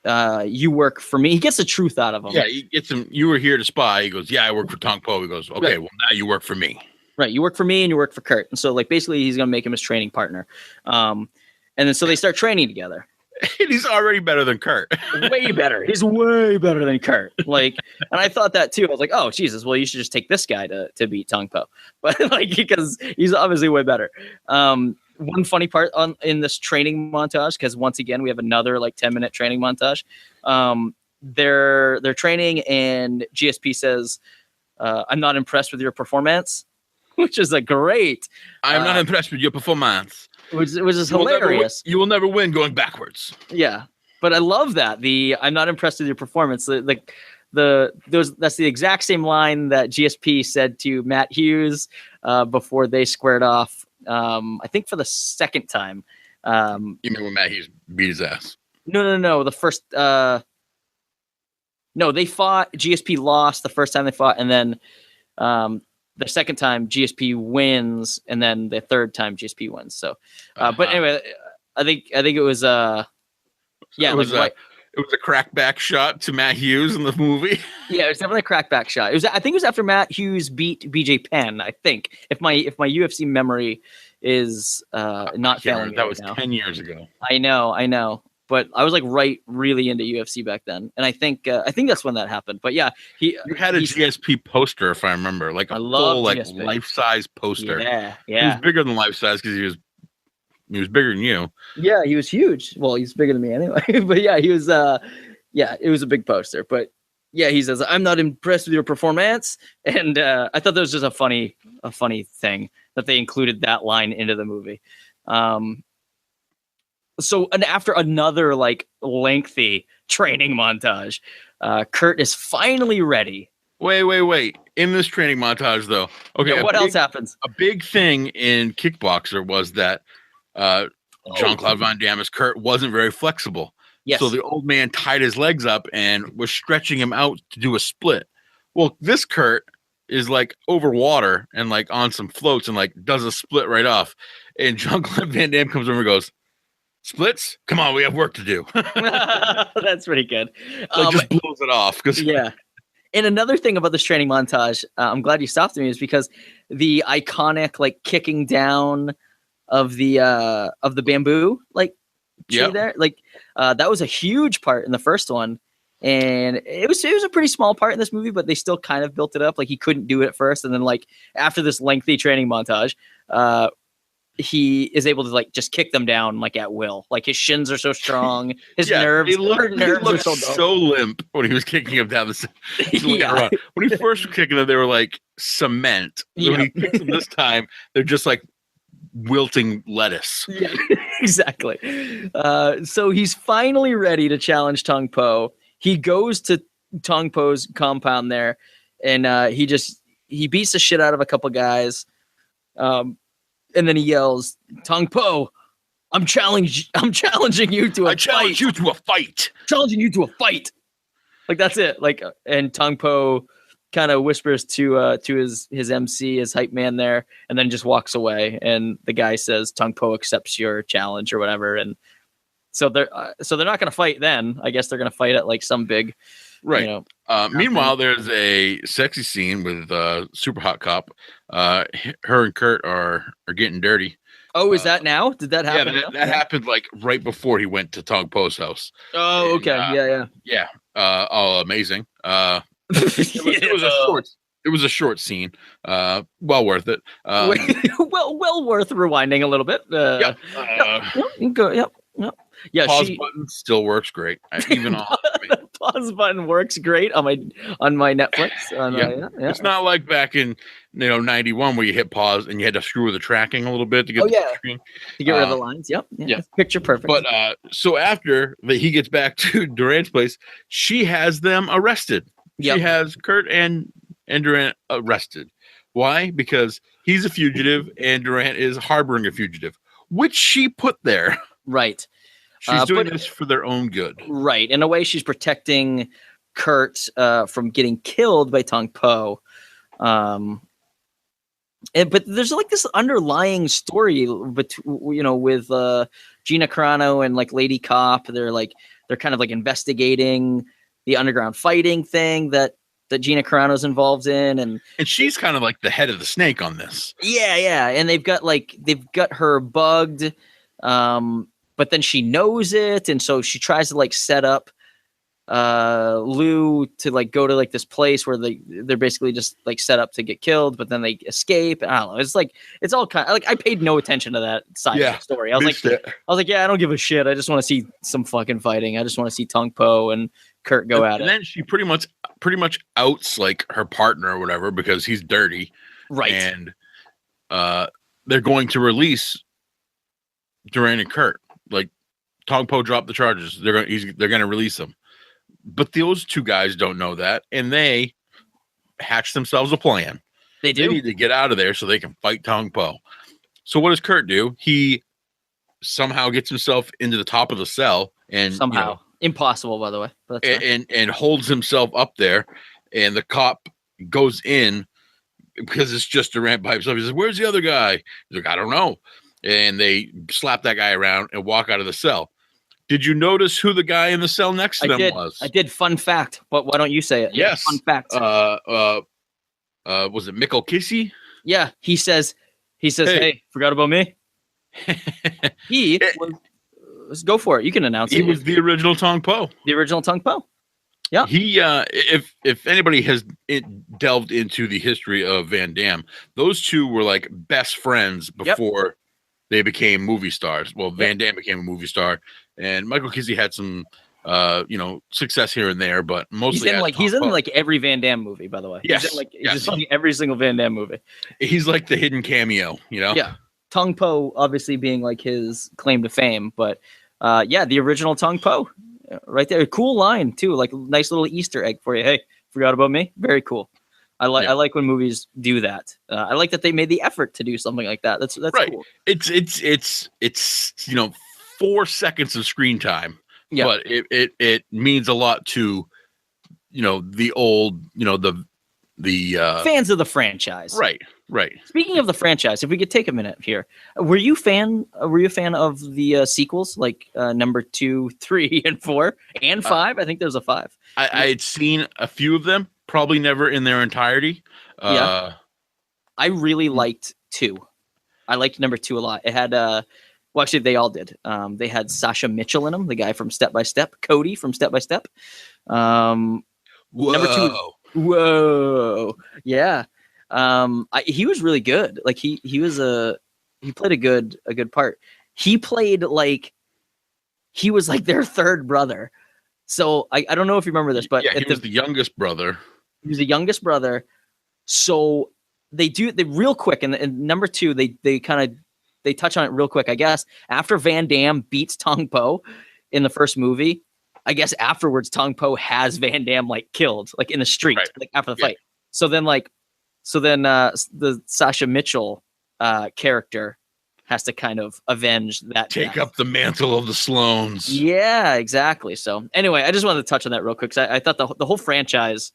"You work for me." He gets the truth out of him. Yeah, he gets him. You were here to spy. He goes, "Yeah, I work for Tong Po." He goes, "Okay, well now you work for me." Right, you work for me, and you work for Kurt. And so, like, basically, he's gonna make him his training partner. And then so they start training together. And he's already better than Kurt. Way better. He's way better than Kurt. Like, and I thought that too. I was like, oh Jesus, well, you should just take this guy to beat Tong Po. But like, because he's obviously way better. One funny part in this training montage, because once again we have another like 10-minute training montage. They're training, and GSP says, "I'm not impressed with your performance," which is a great. I'm not impressed with your performance. Which is hilarious. You will never win going backwards. Yeah, but I love that. I'm not impressed with your performance. That's the exact same line that GSP said to Matt Hughes before they squared off. I think for the second time. You mean when Matt Hughes beat his ass? No. The first. No, they fought. GSP lost the first time they fought, and then the second time GSP wins, and then the third time GSP wins. So, but anyway, I think it was yeah, it was like, it was a crackback shot to Matt Hughes in the movie. Yeah, it was definitely a crackback shot. I think it was after Matt Hughes beat BJ Penn. I think if my UFC memory is not failing me that right was now. 10 years ago. I know, but I was like really into UFC back then, and I think that's when that happened. But yeah, you had a GSP poster, if I remember, like a full like GSP. life-size poster. Yeah. He was bigger than life-size because he was bigger than you. Yeah, he was huge. Well, he's bigger than me anyway. But yeah, he was. It was a big poster. But yeah, he says, "I'm not impressed with your performance," and I thought that was just a funny thing that they included that line into the movie. So, and after another like lengthy training montage, Kurt is finally ready. Wait. In this training montage, though, okay, yeah, what else happens? A big thing in Kickboxer was that Jean-Claude Van Damme as Kurt wasn't very flexible. Yes. So the old man tied his legs up and was stretching him out to do a split. Well, this Kurt is like over water and like on some floats and like does a split right off. And Jean-Claude Van Damme comes over and goes, "Splits? Come on, we have work to do." That's pretty good. Just blows it off. Yeah. And another thing about this training montage, I'm glad you stopped me, is because the iconic like kicking down of the bamboo like tree there, like that was a huge part in the first one, and it was a pretty small part in this movie, but they still kind of built it up. Like he couldn't do it at first, and then like after this lengthy training montage, he is able to like just kick them down like at will. Like his shins are so strong, his nerves. He looked so limp when he was kicking him down the. Yeah. When he first was kicking them, they were like cement. Yeah. When he kicks them this time, they're just like wilting lettuce. Yeah, exactly. So he's finally ready to challenge Tong Po. He goes to Tong Po's compound there, and he beats the shit out of a couple guys. And then he yells, "Tong Po, I'm challenging you to a fight. Challenge you to a fight. Challenging you to a fight." Like that's it. Like, and Tong Po kind of whispers to his MC, his hype man there, and then just walks away. And the guy says, "Tong Po accepts your challenge" or whatever. And so they're not going to fight then. I guess they're going to fight at like some big, right. Meanwhile, there's a sexy scene with Super Hot Cop. Her and Kurt are getting dirty. Oh, is that now? Did that happen? Yeah, that happened like right before he went to Tong Po's house. Oh, okay. Yeah. Oh, amazing. It was a short scene. Well worth it. well worth rewinding a little bit. Yep. Yeah, pause button still works great. Even on the pause button works great on my Netflix. It's not like back in 91 where you hit pause and you had to screw with the tracking a little bit to get the screen. To get rid of the lines. Yep. Yeah. Picture perfect. But so after he gets back to Durand's place, she has them arrested. She has Kurt and Durand arrested. Why? Because he's a fugitive and Durand is harboring a fugitive, which she put there. Right. She's doing this for their own good. Right. In a way, she's protecting Kurt from getting killed by Tong Po. But there's like this underlying story with Gina Carano and like Lady Cop. They're kind of like investigating the underground fighting thing that Gina Carano's involved in, and she's kind of like the head of the snake on this. Yeah. And they've got her bugged. But then she knows it, and so she tries to like set up Lou to like go to like this place where they're basically just like set up to get killed, but then they escape. I don't know. It's all kind of like I paid no attention to that side of the story. I was like, yeah, I don't give a shit. I just want to see some fucking fighting. I just want to see Tong Po and Kurt go at it. And then she pretty much outs like her partner or whatever because he's dirty, right? And they're going to release Durand and Kurt. Like Tong Po dropped the charges. They're going to release them. But those two guys don't know that, and they hatch themselves a plan. They do. They need to get out of there so they can fight Tong Po. So what does Kurt do? He somehow gets himself into the top of the cell, and somehow impossible, by the way. But and holds himself up there, and the cop goes in because it's just Durand by himself. He says, "Where's the other guy?" He's like, "I don't know." and they slap that guy around and walk out of the cell. Did you notice who the guy in the cell next to them was? I did. Fun fact, but why don't you say it? Yes. Fun fact. Was it Mikkel Kissy? Yeah, he says, hey, forgot about me? Let's go for it. You can announce it. He was the original Tong Po. The original Tong Po. Yeah. He, if anybody has delved into the history of Van Damme, those two were like best friends before they became movie stars. Well, Van Damme became a movie star, and Michael Kissy had some, success here and there, but mostly he's in like every Van Damme movie. By the way, yes, he's in every single Van Damme movie. He's like the hidden cameo, you know. Yeah, Tong Po obviously being like his claim to fame, but the original Tong Po, right there. Cool line too, like nice little Easter egg for you. Hey, forgot about me? Very cool. I like when movies do that. I like that they made the effort to do something like that. That's right. Cool. It's 4 seconds of screen time. Yeah. But it means a lot to, the old, the fans of the franchise. Right. Speaking of the franchise, if we could take a minute here, were you a fan of the sequels, like number 2, 3, and 4, and 5? I think there's a 5. I had seen a few of them, probably never in their entirety. I really liked 2. I liked number 2 a lot. It had well, actually, they all did. They had Sasha Mitchell in them, the guy from Step by Step, Cody from Step by Step. Whoa. Number 2. Whoa. Yeah. He was really good. Like he played a good part. He played like he was like their third brother. So I don't know if you remember this, but he was the youngest brother. He was the youngest brother. So they real quick in number 2, they touch on it real quick. I guess after Van Damme beats Tong Po in the first movie, I guess afterwards Tong Po has Van Damme like killed, like in the street, like after the fight. So then the Sasha Mitchell character has to kind of avenge that. Take up the mantle of the Sloans. Yeah, exactly. So anyway, I just wanted to touch on that real quick, because I thought the whole franchise.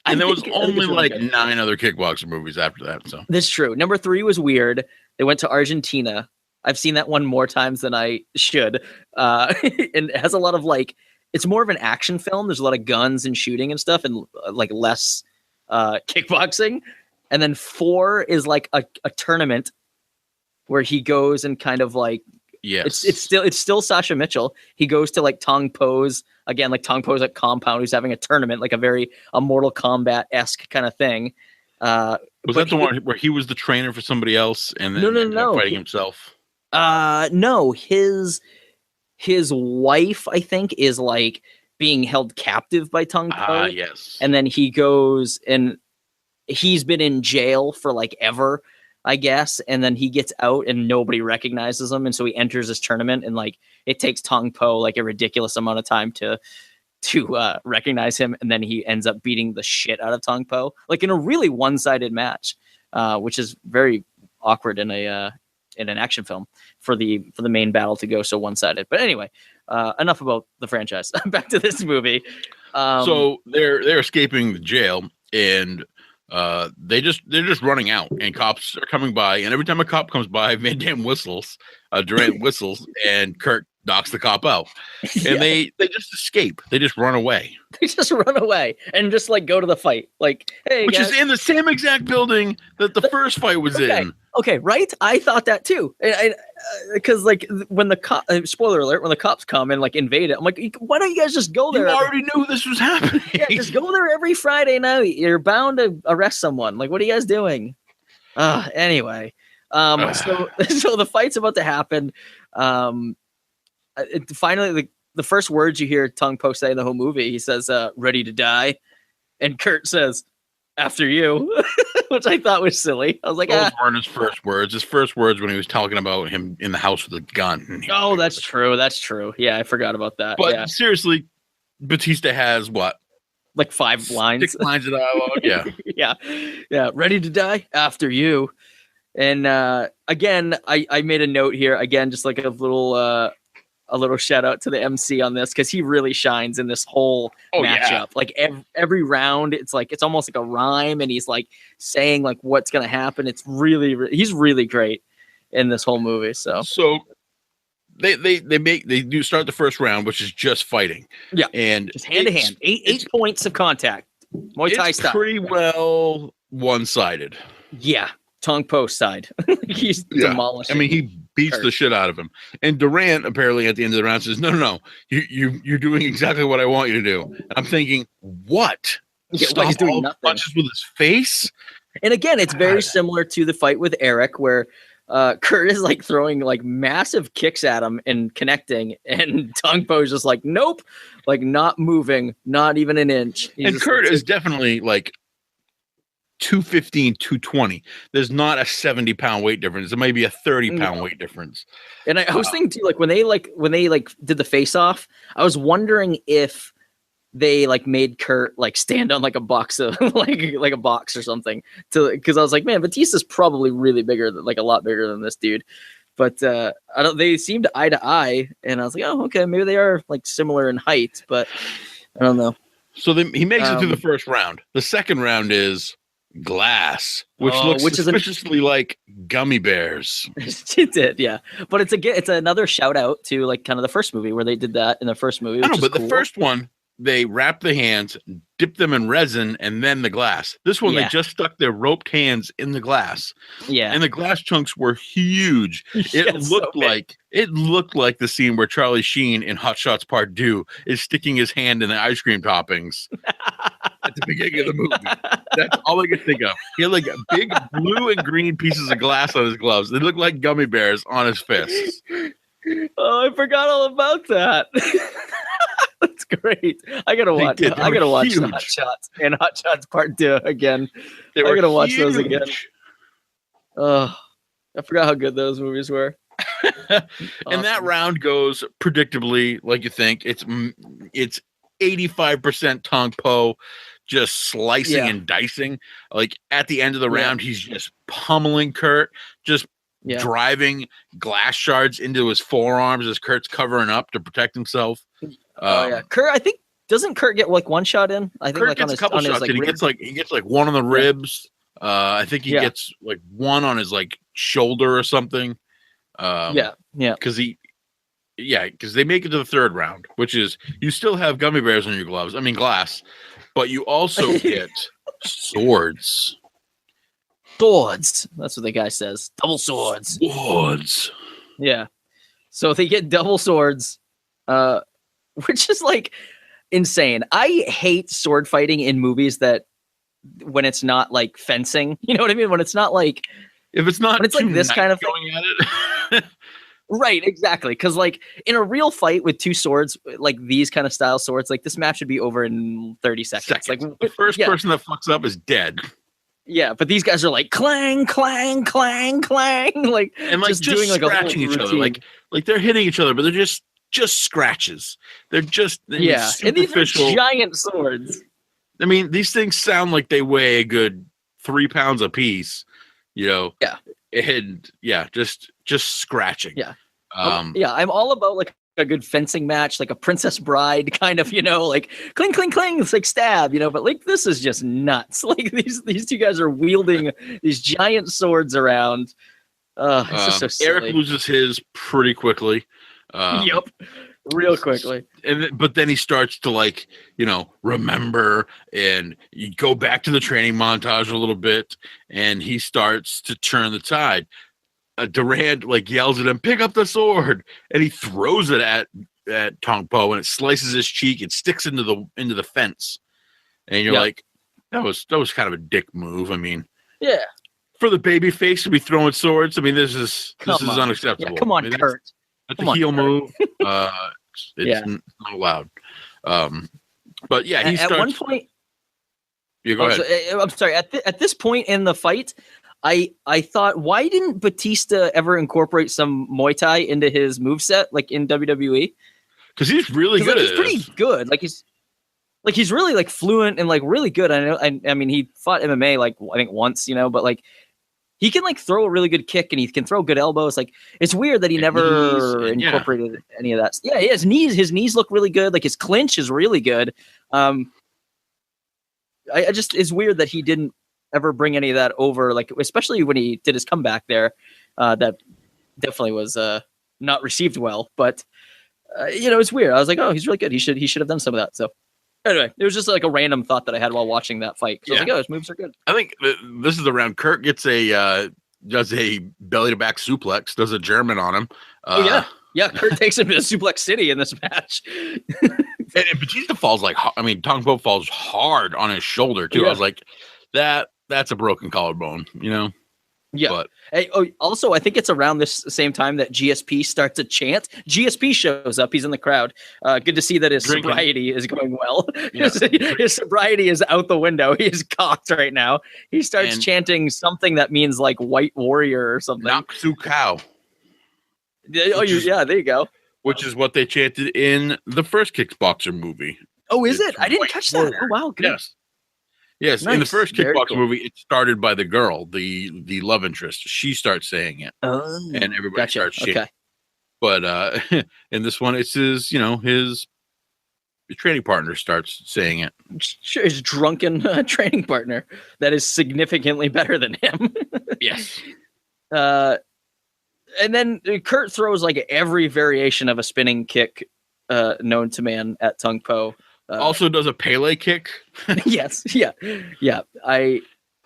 And there was only like 9 other Kickboxer movies after that. So that's true. Number 3 was weird. They went to Argentina. I've seen that one more times than I should. And it has a lot of it's more of an action film. There's a lot of guns and shooting and stuff, and like less kickboxing. And then 4 is like a tournament where he goes and kind of like, yes, it's still Sasha Mitchell. He goes to like Tong Po's again, like Tong Po's at compound, who's having a tournament, like a Mortal Kombat-esque kind of thing. Was that the one where he was the trainer for somebody else and then no, fighting himself? No, his wife, I think, is like being held captive by Tong Po. Yes. And then he goes and he's been in jail for like ever, I guess. And then he gets out and nobody recognizes him. And so he enters this tournament, and like it takes Tong Po like a ridiculous amount of time to recognize him. And then he ends up beating the shit out of Tong Po, like in a really one-sided match, which is very awkward in an action film for the main battle to go so one-sided. But anyway, enough about the franchise. Back to this movie. So they're escaping the jail, and they're just running out, and cops are coming by, and every time a cop comes by, Van Damme whistles, Durand whistles, and Kurt knocks the cop out. And they just escape. They just run away. They just run away and just like go to the fight. Like, hey, which guys. is in the same exact building that the first fight was in. Okay, right? I thought that too. Because like when the cop, spoiler alert, when the cops come and like invade it, I'm like, why don't you guys just go there? You already knew this was happening. Yeah, just go there every Friday night. You're bound to arrest someone. Like, what are you guys doing? Anyway, so the fight's about to happen. Finally, the first words you hear Tong Po say in the whole movie, he says, "Ready to die," and Kurt says, "After you," which I thought was silly. I was like, those weren't his first words. His first words when he was talking about him in the house with a gun. Oh, that's true. That's true. Yeah, I forgot about that. But seriously, Batista has what? Like 5 lines. 6 lines of dialogue. Yeah. Yeah. Ready to die? After you. And again, I made a note here. Again, just like a little shout out to the MC on this, because he really shines in this whole matchup. Yeah. Like every round, it's almost like a rhyme, and he's like saying like what's gonna happen. It's really he's really great. in this whole movie. So they do start the first round, which is just fighting. Yeah, and just hand to hand, eight points of contact. Muay Thai style. Pretty well one-sided. Yeah, Tong Po side. He's demolishing. I mean, he beats the shit out of him. And Durand apparently at the end of the round says, "No, you're doing exactly what I want you to do." And I'm thinking, what? Stop he's doing all nothing. punches with his face. And again, it's very similar to the fight with Eric, where Kurt is like throwing like massive kicks at him and connecting, and Tong Po is just like, nope, like not moving, not even an inch. And Kurt is definitely like 215, 220. There's not a 70-pound weight difference. There may be a 30-pound weight difference. And I was thinking too, like when they did the face off, I was wondering if they like made Kurt like stand on like a box of like a box or something, because I was like, man, Batista's probably really bigger, like a lot bigger than this dude. But I don't. They seemed eye to eye, and I was like, oh, okay, maybe they are like similar in height, but I don't know. So he makes it through the first round. The second round is glass, which looks suspiciously like gummy bears. It did, yeah. But it's another shout out to like kind of the first movie where they did that in the first movie. I know, but cool. The first one, they wrap the hands, dip them in resin, and then the glass. This one, they just stuck their roped hands in the glass. Yeah. And the glass chunks were huge. It looked like the scene where Charlie Sheen in Hot Shots Part 2 is sticking his hand in the ice cream toppings at the beginning of the movie. That's all I could think of. He had like big blue and green pieces of glass on his gloves. They looked like gummy bears on his fists. Oh, I forgot all about that. That's great. I gotta watch the Hot Shots and Hot Shots Part 2 again. I gotta watch those again. Oh, I forgot how good those movies were. And that round goes predictably, like you think. It's 85% Tong Po, just slicing and dicing. Like at the end of the round, he's just pummeling Kurt, just driving glass shards into his forearms as Kurt's covering up to protect himself. Kurt, I think, doesn't Kurt get like one shot in? I think Kurt like gets on his, a couple on shots. His, like, he gets like one on the ribs. I think he gets like one on his like shoulder or something. Because they make it to the third round, which is you still have gummy bears on your gloves. I mean glass, but you also get swords. Swords. That's what the guy says. Double swords. Swords. Yeah. So they get double swords, which is like insane. I hate sword fighting in movies that when it's not like fencing. You know what I mean? When it's not like if it's not when it's like this kind of going thing. at it. Right, exactly. Because like in a real fight with two swords, like these kind of style swords, like this match should be over in 30 seconds. Like the first person that fucks up is dead. Yeah, but these guys are like clang, clang, clang, clang, like and like just doing like scratching each other, like they're hitting each other, but they're just scratches. They're just superficial. And these are giant swords. I mean, these things sound like they weigh a good 3 pounds a piece, you know. Yeah, and just scratching. Yeah, I'm all about like a good fencing match, like a Princess Bride kind of, you know, like cling, cling, cling. It's like stab, you know. But like this is just nuts. Like these two guys are wielding these giant swords around. It's just so silly. Eric loses his pretty quickly. Yep. Real quickly. But then he starts to like, you know, remember, and you go back to the training montage a little bit, and he starts to turn the tide. Durand like yells at him, "Pick up the sword," and he throws it at Tong Po, and it slices his cheek. It sticks into the fence, and you're like, that was kind of a dick move. I mean, yeah, for the baby face to be throwing swords. I mean, this is unacceptable. Yeah, come on, Kurt. That's a heel move. It's not allowed. But yeah, he starts. At one point, you go ahead. I'm sorry. At this point in the fight, I thought, why didn't Batista ever incorporate some Muay Thai into his moveset, like in WWE? Because he's really good. He's pretty good. He's really like fluent and like really good. I know. I mean, he fought MMA like I think once, you know, but like. He can like throw a really good kick and he can throw good elbows. Like it's weird that he never incorporated any of that. Yeah, his knees look really good. Like his clinch is really good. I just it's weird that he didn't ever bring any of that over. Like especially when he did his comeback there, that definitely was not received well. But it's weird. I was like, oh, he's really good. He should have done some of that. So anyway, it was just like a random thought that I had while watching that fight. So I was like, oh, his moves are good. I think this is the round. Kurt gets does a belly to back suplex, does a German on him. Yeah, Kurt takes him to Suplex City in this match. and Batista falls Tong Po falls hard on his shoulder too. Yeah. I was like, that's a broken collarbone, Yeah. But also, I think it's around this same time that GSP starts a chant. GSP shows up. He's in the crowd. Good to see that his sobriety is going well. Yeah. His sobriety is out the window. He is cocked right now. He starts chanting something that means like white warrior or something. Naksu Cow. There you go. Which is what they chanted in the first Kickboxer movie. Oh, is it? I didn't catch that. Oh, wow. Good. Yes. Nice. In the first Kickboxer movie, it started by the girl, the love interest. She starts saying it, and everybody starts chanting. Okay. But in this one, it's his training partner starts saying it. Sure, his drunken training partner that is significantly better than him. Yes. And then Kurt throws like every variation of a spinning kick known to man at Tong Po. Also does a Pele kick. Yes. Yeah. I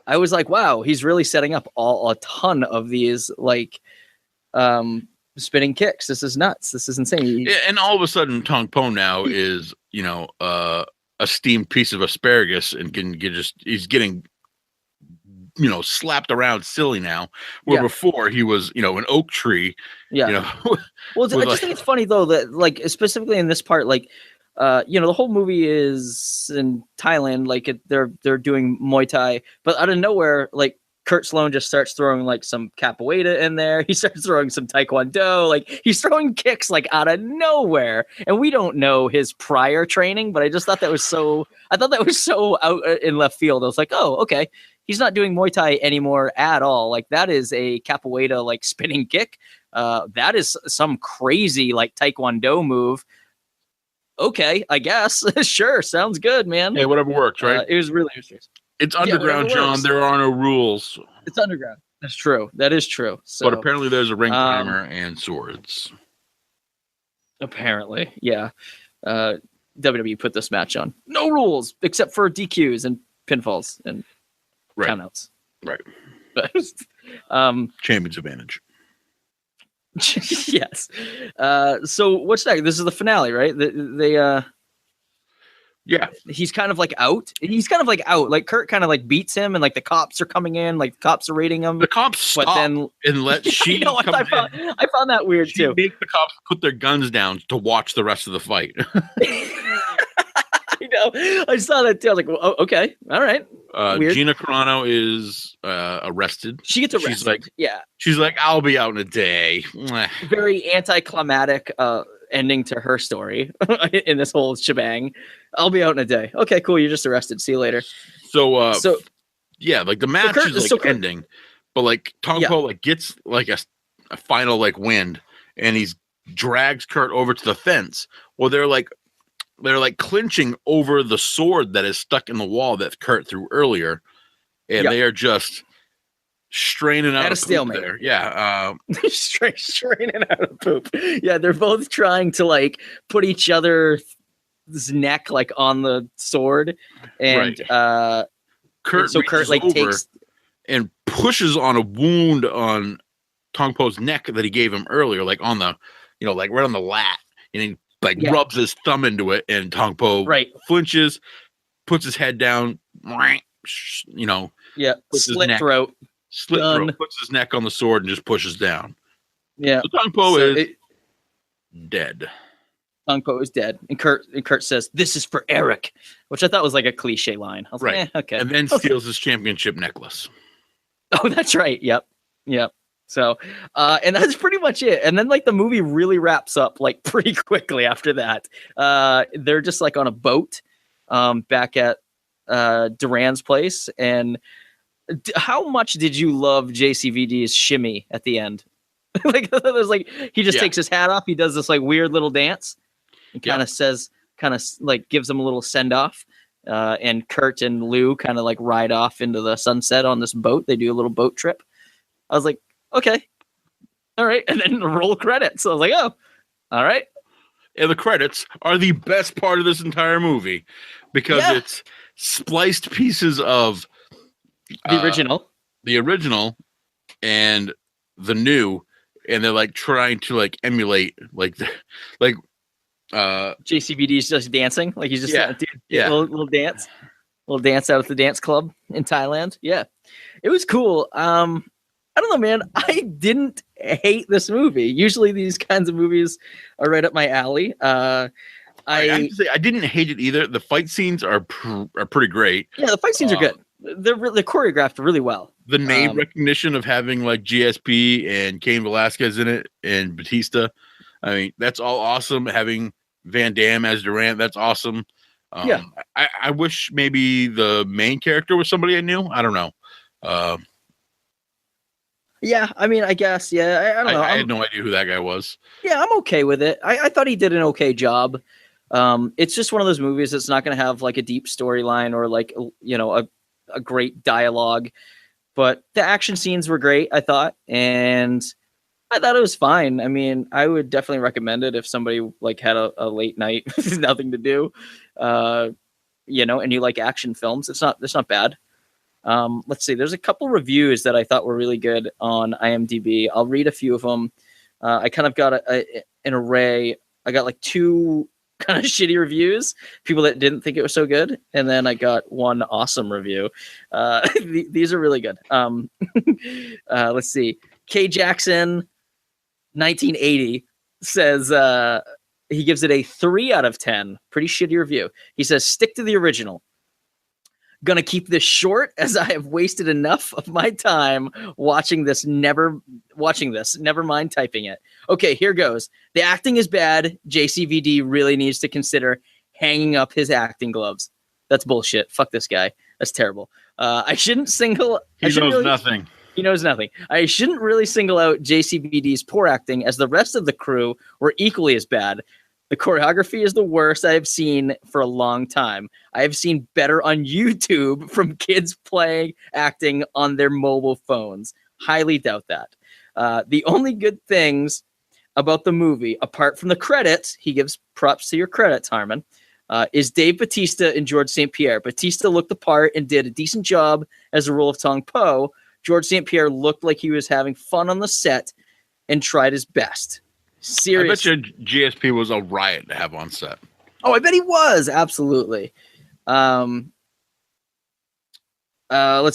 was like, wow, he's really setting up a ton of these like spinning kicks. This is nuts. This is insane. Yeah, and all of a sudden Tong Po now is, a steamed piece of asparagus and he's getting slapped around silly now, where before he was, an oak tree. Yeah. Well, I just think it's funny though that like specifically in this part, like, the whole movie is in Thailand, like they're doing Muay Thai, but out of nowhere, like Kurt Sloan just starts throwing like some capoeira in there. He starts throwing some taekwondo. Like he's throwing kicks like out of nowhere, and we don't know his prior training. But I just thought that was so. I thought that was so out in left field. I was like, oh, okay. He's not doing Muay Thai anymore at all. Like that is a capoeira like spinning kick. That is some crazy like taekwondo move. Okay, I guess. Sure, sounds good, man. Hey, whatever works, right? It was really interesting. It's underground, John. There are no rules. It's underground. That's true. That is true. So, but apparently there's a ring timer and swords. Apparently, yeah. WWE put this match on. No rules except for DQs and pinfalls and countouts. Right. Champion's advantage. Yes. So what's next? This is the finale, right? Yeah. He's kind of like out. Like Kurt kind of like beats him, and like the cops are coming in. Like the cops are raiding him. The cops stop and let she. I found that weird too. Make the cops put their guns down to watch the rest of the fight. I know. I saw that too. I was like, well, oh, okay, all right. Gina Carano is arrested. She gets arrested. She's like, I'll be out in a day. Very anticlimactic ending to her story in this whole shebang. I'll be out in a day. Okay, cool. You're just arrested. See you later. So yeah, like the match is like ending, but like Tong Po like gets like a final like wind, and he's drags Kurt over to the fence. Well, they're like clinching over the sword that is stuck in the wall that Kurt threw earlier, and they are just straining out a stalemate there. Yeah, straining out of poop. Yeah, they're both trying to like put each other's neck like on the sword, and Kurt like takes and pushes on a wound on Tong Po's neck that he gave him earlier, like on the like right on the lat, and he rubs his thumb into it, and Tong Po flinches, puts his head down, slit throat, puts his neck on the sword and just pushes down. Yeah, so Tong Po is dead. Tong Po is dead, and Kurt says, "This is for Eric," which I thought was like a cliche line. I was like, okay, and then steals his championship necklace. Oh, that's right. Yep. So, and that's pretty much it. And then like the movie really wraps up like pretty quickly after that. They're just like on a boat, back at Durand's place. And how much did you love JCVD's shimmy at the end? Like there's like he just takes his hat off. He does this like weird little dance. And kind of like gives him a little send off. And Kurt and Lou kind of like ride off into the sunset on this boat. They do a little boat trip. I was like, okay, all right. And then roll credits. So I was like, oh, all right. And the credits are the best part of this entire movie because it's spliced pieces of the original and the new, and they're like trying to like emulate JCVD's just dancing, like he's just little dance out at the dance club in Thailand. Yeah, it was cool. I don't know, man. I didn't hate this movie. Usually these kinds of movies are right up my alley. I have to say, I didn't hate it either. The fight scenes are pretty great. Yeah, the fight scenes are good. They're choreographed really well. The name recognition of having like GSP and Cain Velasquez in it and Batista. I mean, that's all awesome. Having Van Damme as Durand, that's awesome. I wish maybe the main character was somebody I knew. I don't know. Yeah, I mean, I guess, yeah. I don't know. I had no idea who that guy was. Yeah, I'm okay with it. I thought he did an okay job. It's just one of those movies that's not going to have like a deep storyline or like, you know, a great dialogue. But the action scenes were great, I thought. And I thought it was fine. I mean, I would definitely recommend it if somebody like had a late night, nothing to do, you know, and you like action films. It's not bad. Let's see. There's a couple reviews that I thought were really good on IMDb. I'll read a few of them. I kind of got an array. I got like 2 kind of shitty reviews, people that didn't think it was so good, and then I got 1 awesome review. These are really good. Let's see. K Jackson 1980 says he gives it a 3 out of 10. Pretty shitty review. He says, stick to the original. Gonna keep this short as I have wasted enough of my time watching this. Never mind typing it. Okay, here goes. The acting is bad. JCVD really needs to consider hanging up his acting gloves. That's bullshit. Fuck this guy. That's terrible. I shouldn't single. He knows nothing. He knows nothing. I shouldn't really single out JCVD's poor acting, as the rest of the crew were equally as bad. The choreography is the worst I have seen for a long time. I have seen better on YouTube from kids acting on their mobile phones. Highly doubt that. The only good things about the movie, apart from the credits, he gives props to your credits, Harmon, is Dave Bautista and George St. Pierre. Bautista looked the part and did a decent job as the role of Tong Po. George St. Pierre looked like he was having fun on the set and tried his best. Seriously. I bet you GSP was a riot to have on set. Oh, I bet he was. Absolutely. Let's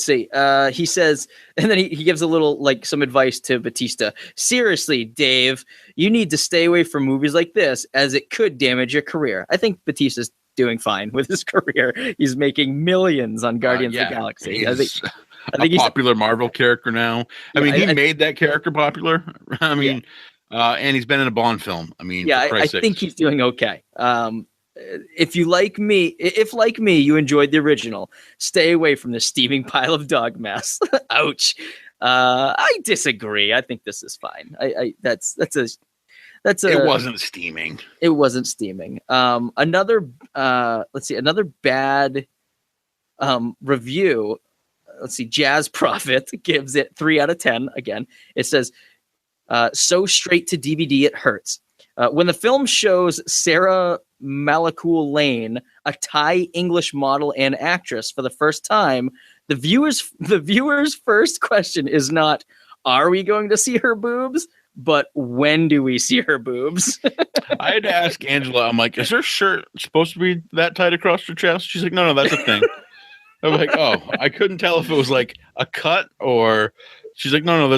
see. He says, and then he gives a little, like, some advice to Batista. Seriously, Dave, you need to stay away from movies like this, as it could damage your career. I think Batista's doing fine with his career. He's making millions on Guardians of the Galaxy. I think he's a popular Marvel character now. I mean, he made that character popular. I mean, and he's been in a Bond film. I mean, I think he's doing okay. If like me, you enjoyed the original, stay away from the steaming pile of dog mess. Ouch. I disagree. I think this is fine. That's it wasn't steaming. It wasn't steaming. Another bad review. Let's see. Jazz Prophet gives it 3 out of 10. Again, it says, so straight to DVD it hurts. When the film shows Sarah Malakul Lane, a Thai English model and actress, for the first time, the viewer's first question is not, are we going to see her boobs? But when do we see her boobs? I had to ask Angela, I'm like, is her shirt supposed to be that tight across her chest? She's like, no, that's a thing. I'm like, oh, I couldn't tell if it was like a cut or... She's like, no,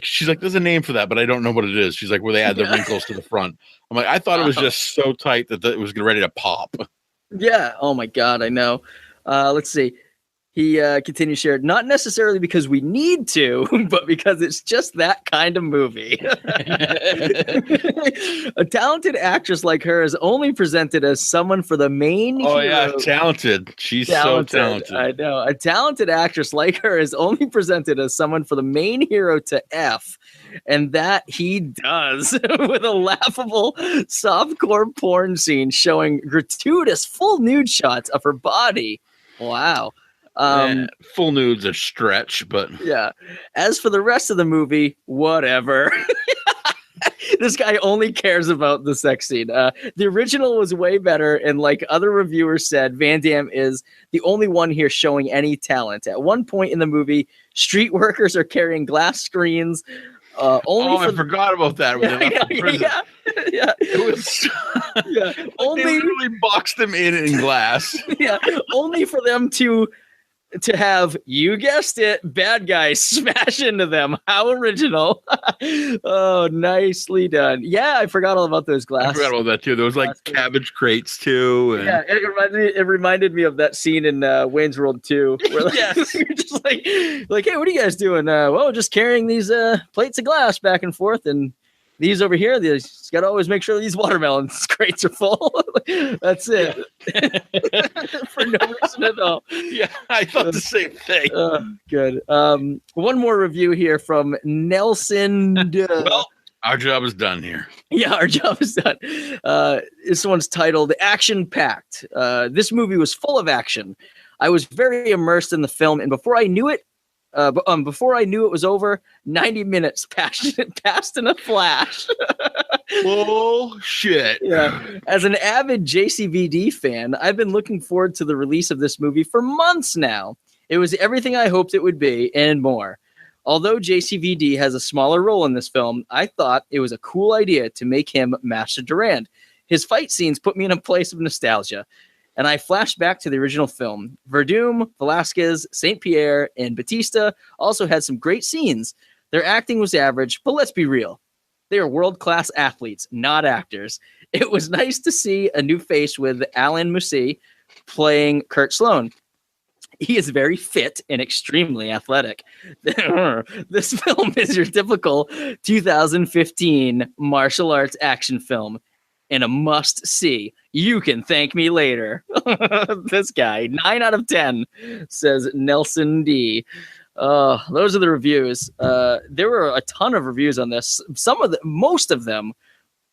she's like, there's a name for that, but I don't know what it is. She's like, where they add the wrinkles to the front. I'm like, I thought it was just so tight that it was ready to pop. Yeah. Oh my God. I know. Let's see. He continues here, not necessarily because we need to, but because it's just that kind of movie. A talented actress like her is only presented as someone for the main hero. Oh, yeah, talented. She's so talented. I know. A talented actress like her is only presented as someone for the main hero to F. And that he does with a laughable softcore porn scene showing gratuitous full nude shots of her body. Wow. Full nude's a stretch, but yeah. As for the rest of the movie, whatever. This guy only cares about the sex scene. The original was way better, and like other reviewers said, Van Damme is the only one here showing any talent. At one point in the movie, street workers are carrying glass screens. I forgot about that. When they left the prison. Yeah. It was only they literally boxed them in glass. Yeah, only for them to have, you guessed it, bad guys smash into them. How original. Oh, nicely done. Yeah, I forgot all about those glass. I forgot about that too. There was like cabbage crates too. And... Yeah, it reminded me of that scene in Wayne's World 2. Where like, yes. you're just like, hey, what are you guys doing? Well, just carrying these plates of glass back and forth, and these over here, you got to always make sure these watermelon crates are full. That's it. Yeah. For no reason at all. Yeah, I thought the same thing. Good. One more review here from Nelson. Well, our job is done here. Yeah, our job is done. This one's titled Action Packed. This movie was full of action. I was very immersed in the film, and before I knew it was over, 90 minutes passed in a flash. Bullshit. Yeah. As an avid JCVD fan, I've been looking forward to the release of this movie for months now. It was everything I hoped it would be and more. Although JCVD has a smaller role in this film, I thought it was a cool idea to make him Master Durand. His fight scenes put me in a place of nostalgia, and I flashed back to the original film. Verdum, Velasquez, St. Pierre, and Batista also had some great scenes. Their acting was average, but let's be real. They are world-class athletes, not actors. It was nice to see a new face with Alan Musi playing Kurt Sloan. He is very fit and extremely athletic. This film is your typical 2015 martial arts action film and a must-see. You can thank me later. This guy, 9 out of 10, says Nelson D. Those are the reviews. There were a ton of reviews on this. Most of them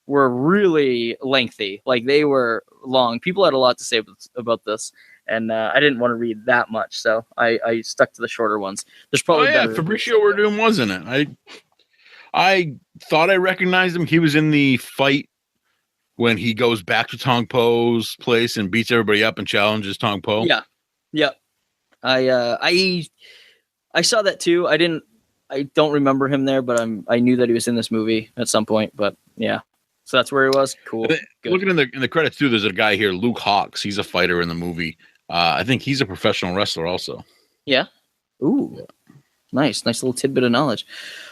were really lengthy. Like, they were long. People had a lot to say about this, and I didn't want to read that much, so I stuck to the shorter ones. There's probably Fabricio Verdum was in it. I thought I recognized him. He was in the fight when he goes back to Tong Po's place and beats everybody up and challenges Tong Po. Yeah. I saw that too. I don't remember him there, but I knew that he was in this movie at some point. But yeah, so that's where he was. Cool. Looking in the credits too, there's a guy here, Luke Hawks. He's a fighter in the movie. I think he's a professional wrestler also. Yeah. Ooh. Yeah. Nice little tidbit of knowledge.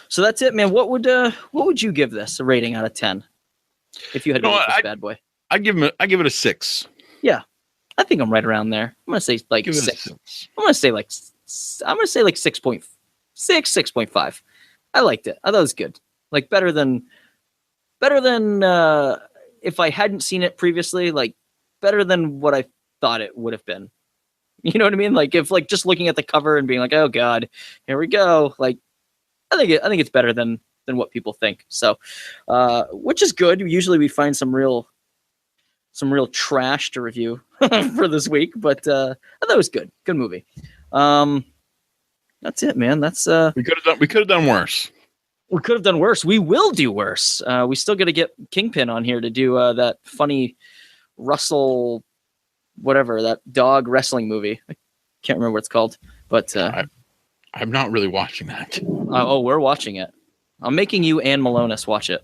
So that's it, man. What would you give this a rating out of 10? If you had to rate this bad boy, I give it a 6. Yeah, I think I'm right around there. I'm gonna say like 6. I'm gonna say like 6.6, 6.5. I liked it. I thought it was good. Like better than if I hadn't seen it previously. Like better than what I thought it would have been. You know what I mean? Like if like just looking at the cover and being like, oh god, here we go. Like I think it's better than what people think. So, which is good. Usually we find some real trash to review for this week, but I thought it was good. Good movie. That's it, man. That's we could have done worse. We could have done worse. We will do worse. We still got to get Kingpin on here to do that funny Russell, whatever, that dog wrestling movie. I can't remember what it's called, but I'm not really watching that. We're watching it. I'm making you and Malonis watch it.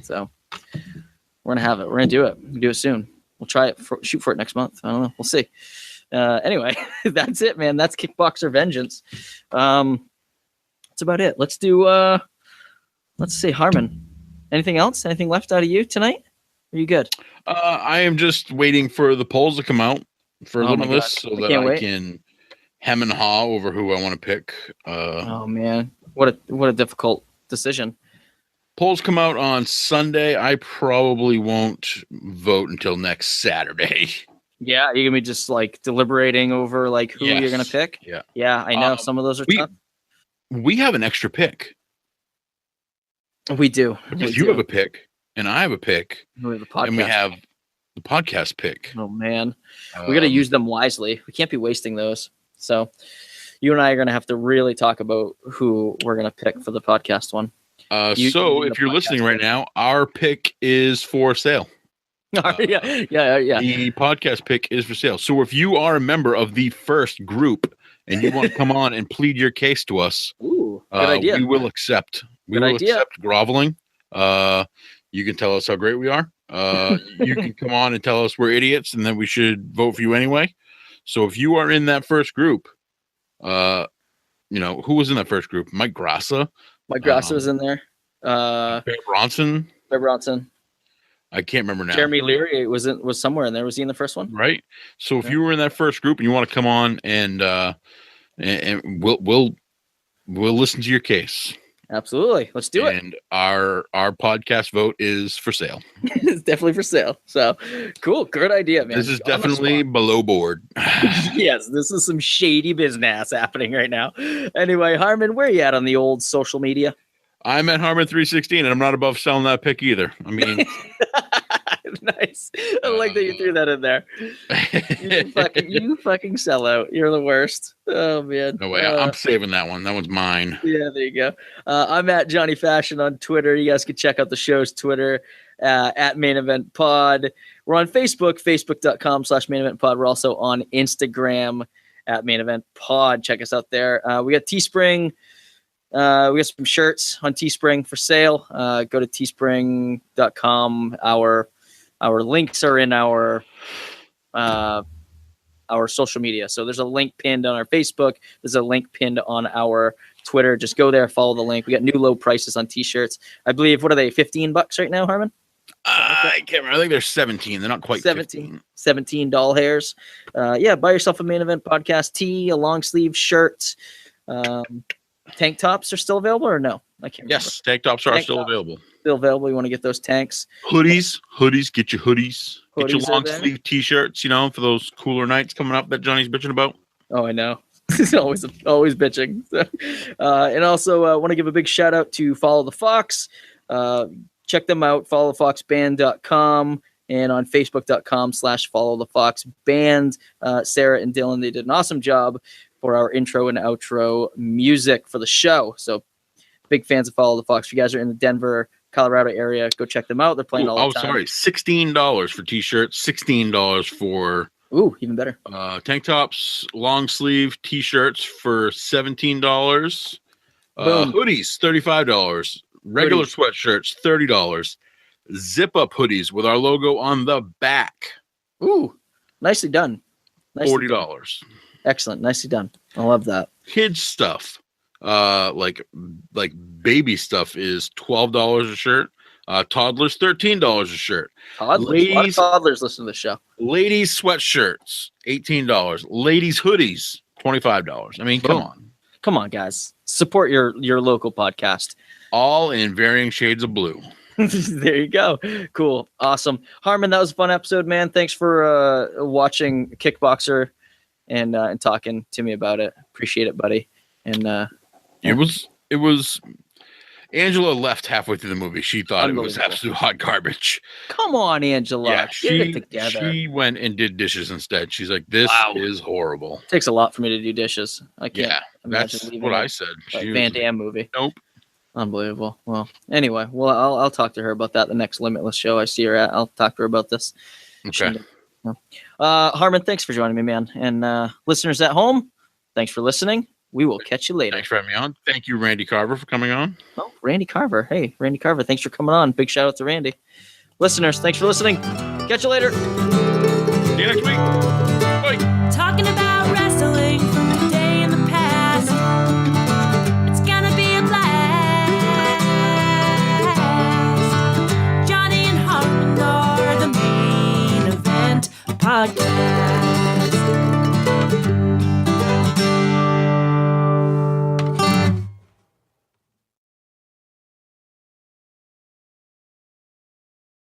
So we're going to have it. We're going to do it. We'll do it soon. We'll try it. Shoot for it next month. I don't know. We'll see. Anyway, that's it, man. That's Kickboxer Vengeance. That's about it. Let's see, Harmon. Anything else? Anything left out of you tonight? Are you good? I am just waiting for the polls to come out for Limitless so that I can hem and haw over who I want to pick. Oh man, what a difficult decision. Polls come out on Sunday. I probably won't vote until next Saturday. Yeah, you're gonna be just like deliberating over like who you're gonna pick. Yeah, I know some of those are tough. We have an extra pick. We do. Because you have a pick, and I have a pick, we have the podcast. And we have the podcast pick. Oh man, we got to use them wisely. We can't be wasting those. So, you and I are gonna have to really talk about who we're gonna pick for the podcast one. So if you're listening right now, our pick is for sale. Yeah. The podcast pick is for sale. So if you are a member of the first group and you want to come on and plead your case to us, good idea. We will accept. Accept groveling. You can tell us how great we are. You can come on and tell us we're idiots and then we should vote for you anyway. So if you are in that first group, who was in that first group? Mike Grassa. Mike Grassa was in there. Bear Bronson. I can't remember now. Jeremy Leary was somewhere in there. Was he in the first one? Right. So if you were in that first group and you want to come on and we'll listen to your case. Absolutely. Let's do it. And our podcast vote is for sale. It's definitely for sale. So cool. Good idea, man. This is definitely below board. Yes, this is some shady business happening right now. Anyway, Harmon, where are you at on the old social media? I'm at Harmon316 and I'm not above selling that pick either. I mean, nice. I like that you threw that in there. You fucking sell out. You're the worst. Oh man. No way. I'm saving that one. That one's mine. Yeah, there you go. I'm at Johnny Fashion on Twitter. You guys can check out the show's Twitter at Main Event Pod. We're on Facebook, facebook.com/Main Event Pod. We're also on Instagram at Main Event Pod. Check us out there. We got Teespring. We got some shirts on Teespring for sale. Go to teespring.com. Our links are in our social media. So there's a link pinned on our Facebook. There's a link pinned on our Twitter. Just go there, follow the link. We got new low prices on t-shirts. I believe, what are they, $15 right now, Harmon? I can't remember. I think they're 17. They're not quite 17. 17 doll hairs. Yeah, buy yourself a Main Event Podcast tee, a long sleeve shirt. Tank tops are still available or no? I can't remember. Yes, tank tops are still available. Still available. You want to get those tanks. Hoodies. Get your hoodies. Get your long sleeve t-shirts, for those cooler nights coming up that Johnny's bitching about. Oh, I know. He's always bitching. And also want to give a big shout out to Follow the Fox. Check them out, followthefoxband.com and on facebook.com/followthefoxband. Sarah and Dylan, they did an awesome job for our intro and outro music for the show. So big fans of Follow the Fox. If you guys are in the Denver, Colorado area, go check them out. They're playing all the time. $16 for t-shirts, $16 for even better. Tank tops, long sleeve t-shirts for $17. Hoodies, $35. Regular sweatshirts, $30. Zip up hoodies with our logo on the back. Ooh, nicely done. $40. Excellent. Nicely done. I love that. Kids stuff, like baby stuff is $12 a shirt. Toddlers, $13 a shirt. Toddlers? A lot of toddlers listen to the show. Ladies sweatshirts, $18. Ladies hoodies, $25. I mean, come on. Come on, guys. Support your local podcast. All in varying shades of blue. There you go. Cool. Awesome. Harmon, that was a fun episode, man. Thanks for watching Kickboxer and talking to me about it. Appreciate it, buddy. And it was Angela left halfway through the movie. She thought it was absolute hot garbage. Come on, Angela. Yeah, get it together. She went and did dishes instead. She's like, this is horrible. Takes a lot for me to do dishes. I can't that's what I said. Van Damme movie. Nope. Unbelievable. Well, anyway, I'll talk to her about that the next Limitless show I see her at. I'll talk to her about this. Okay. Harmon, thanks for joining me, man. And listeners at home, thanks for listening. We will catch you later. Thanks for having me on. Thank you, Randy Carver, for coming on. Oh, Randy Carver. Hey, Randy Carver, thanks for coming on. Big shout out to Randy. Listeners, thanks for listening. Catch you later. See you next week. Bye. Talking about wrestling from today in the past. It's gonna be a blast. Johnny and Harmon are the Main Event Podcast.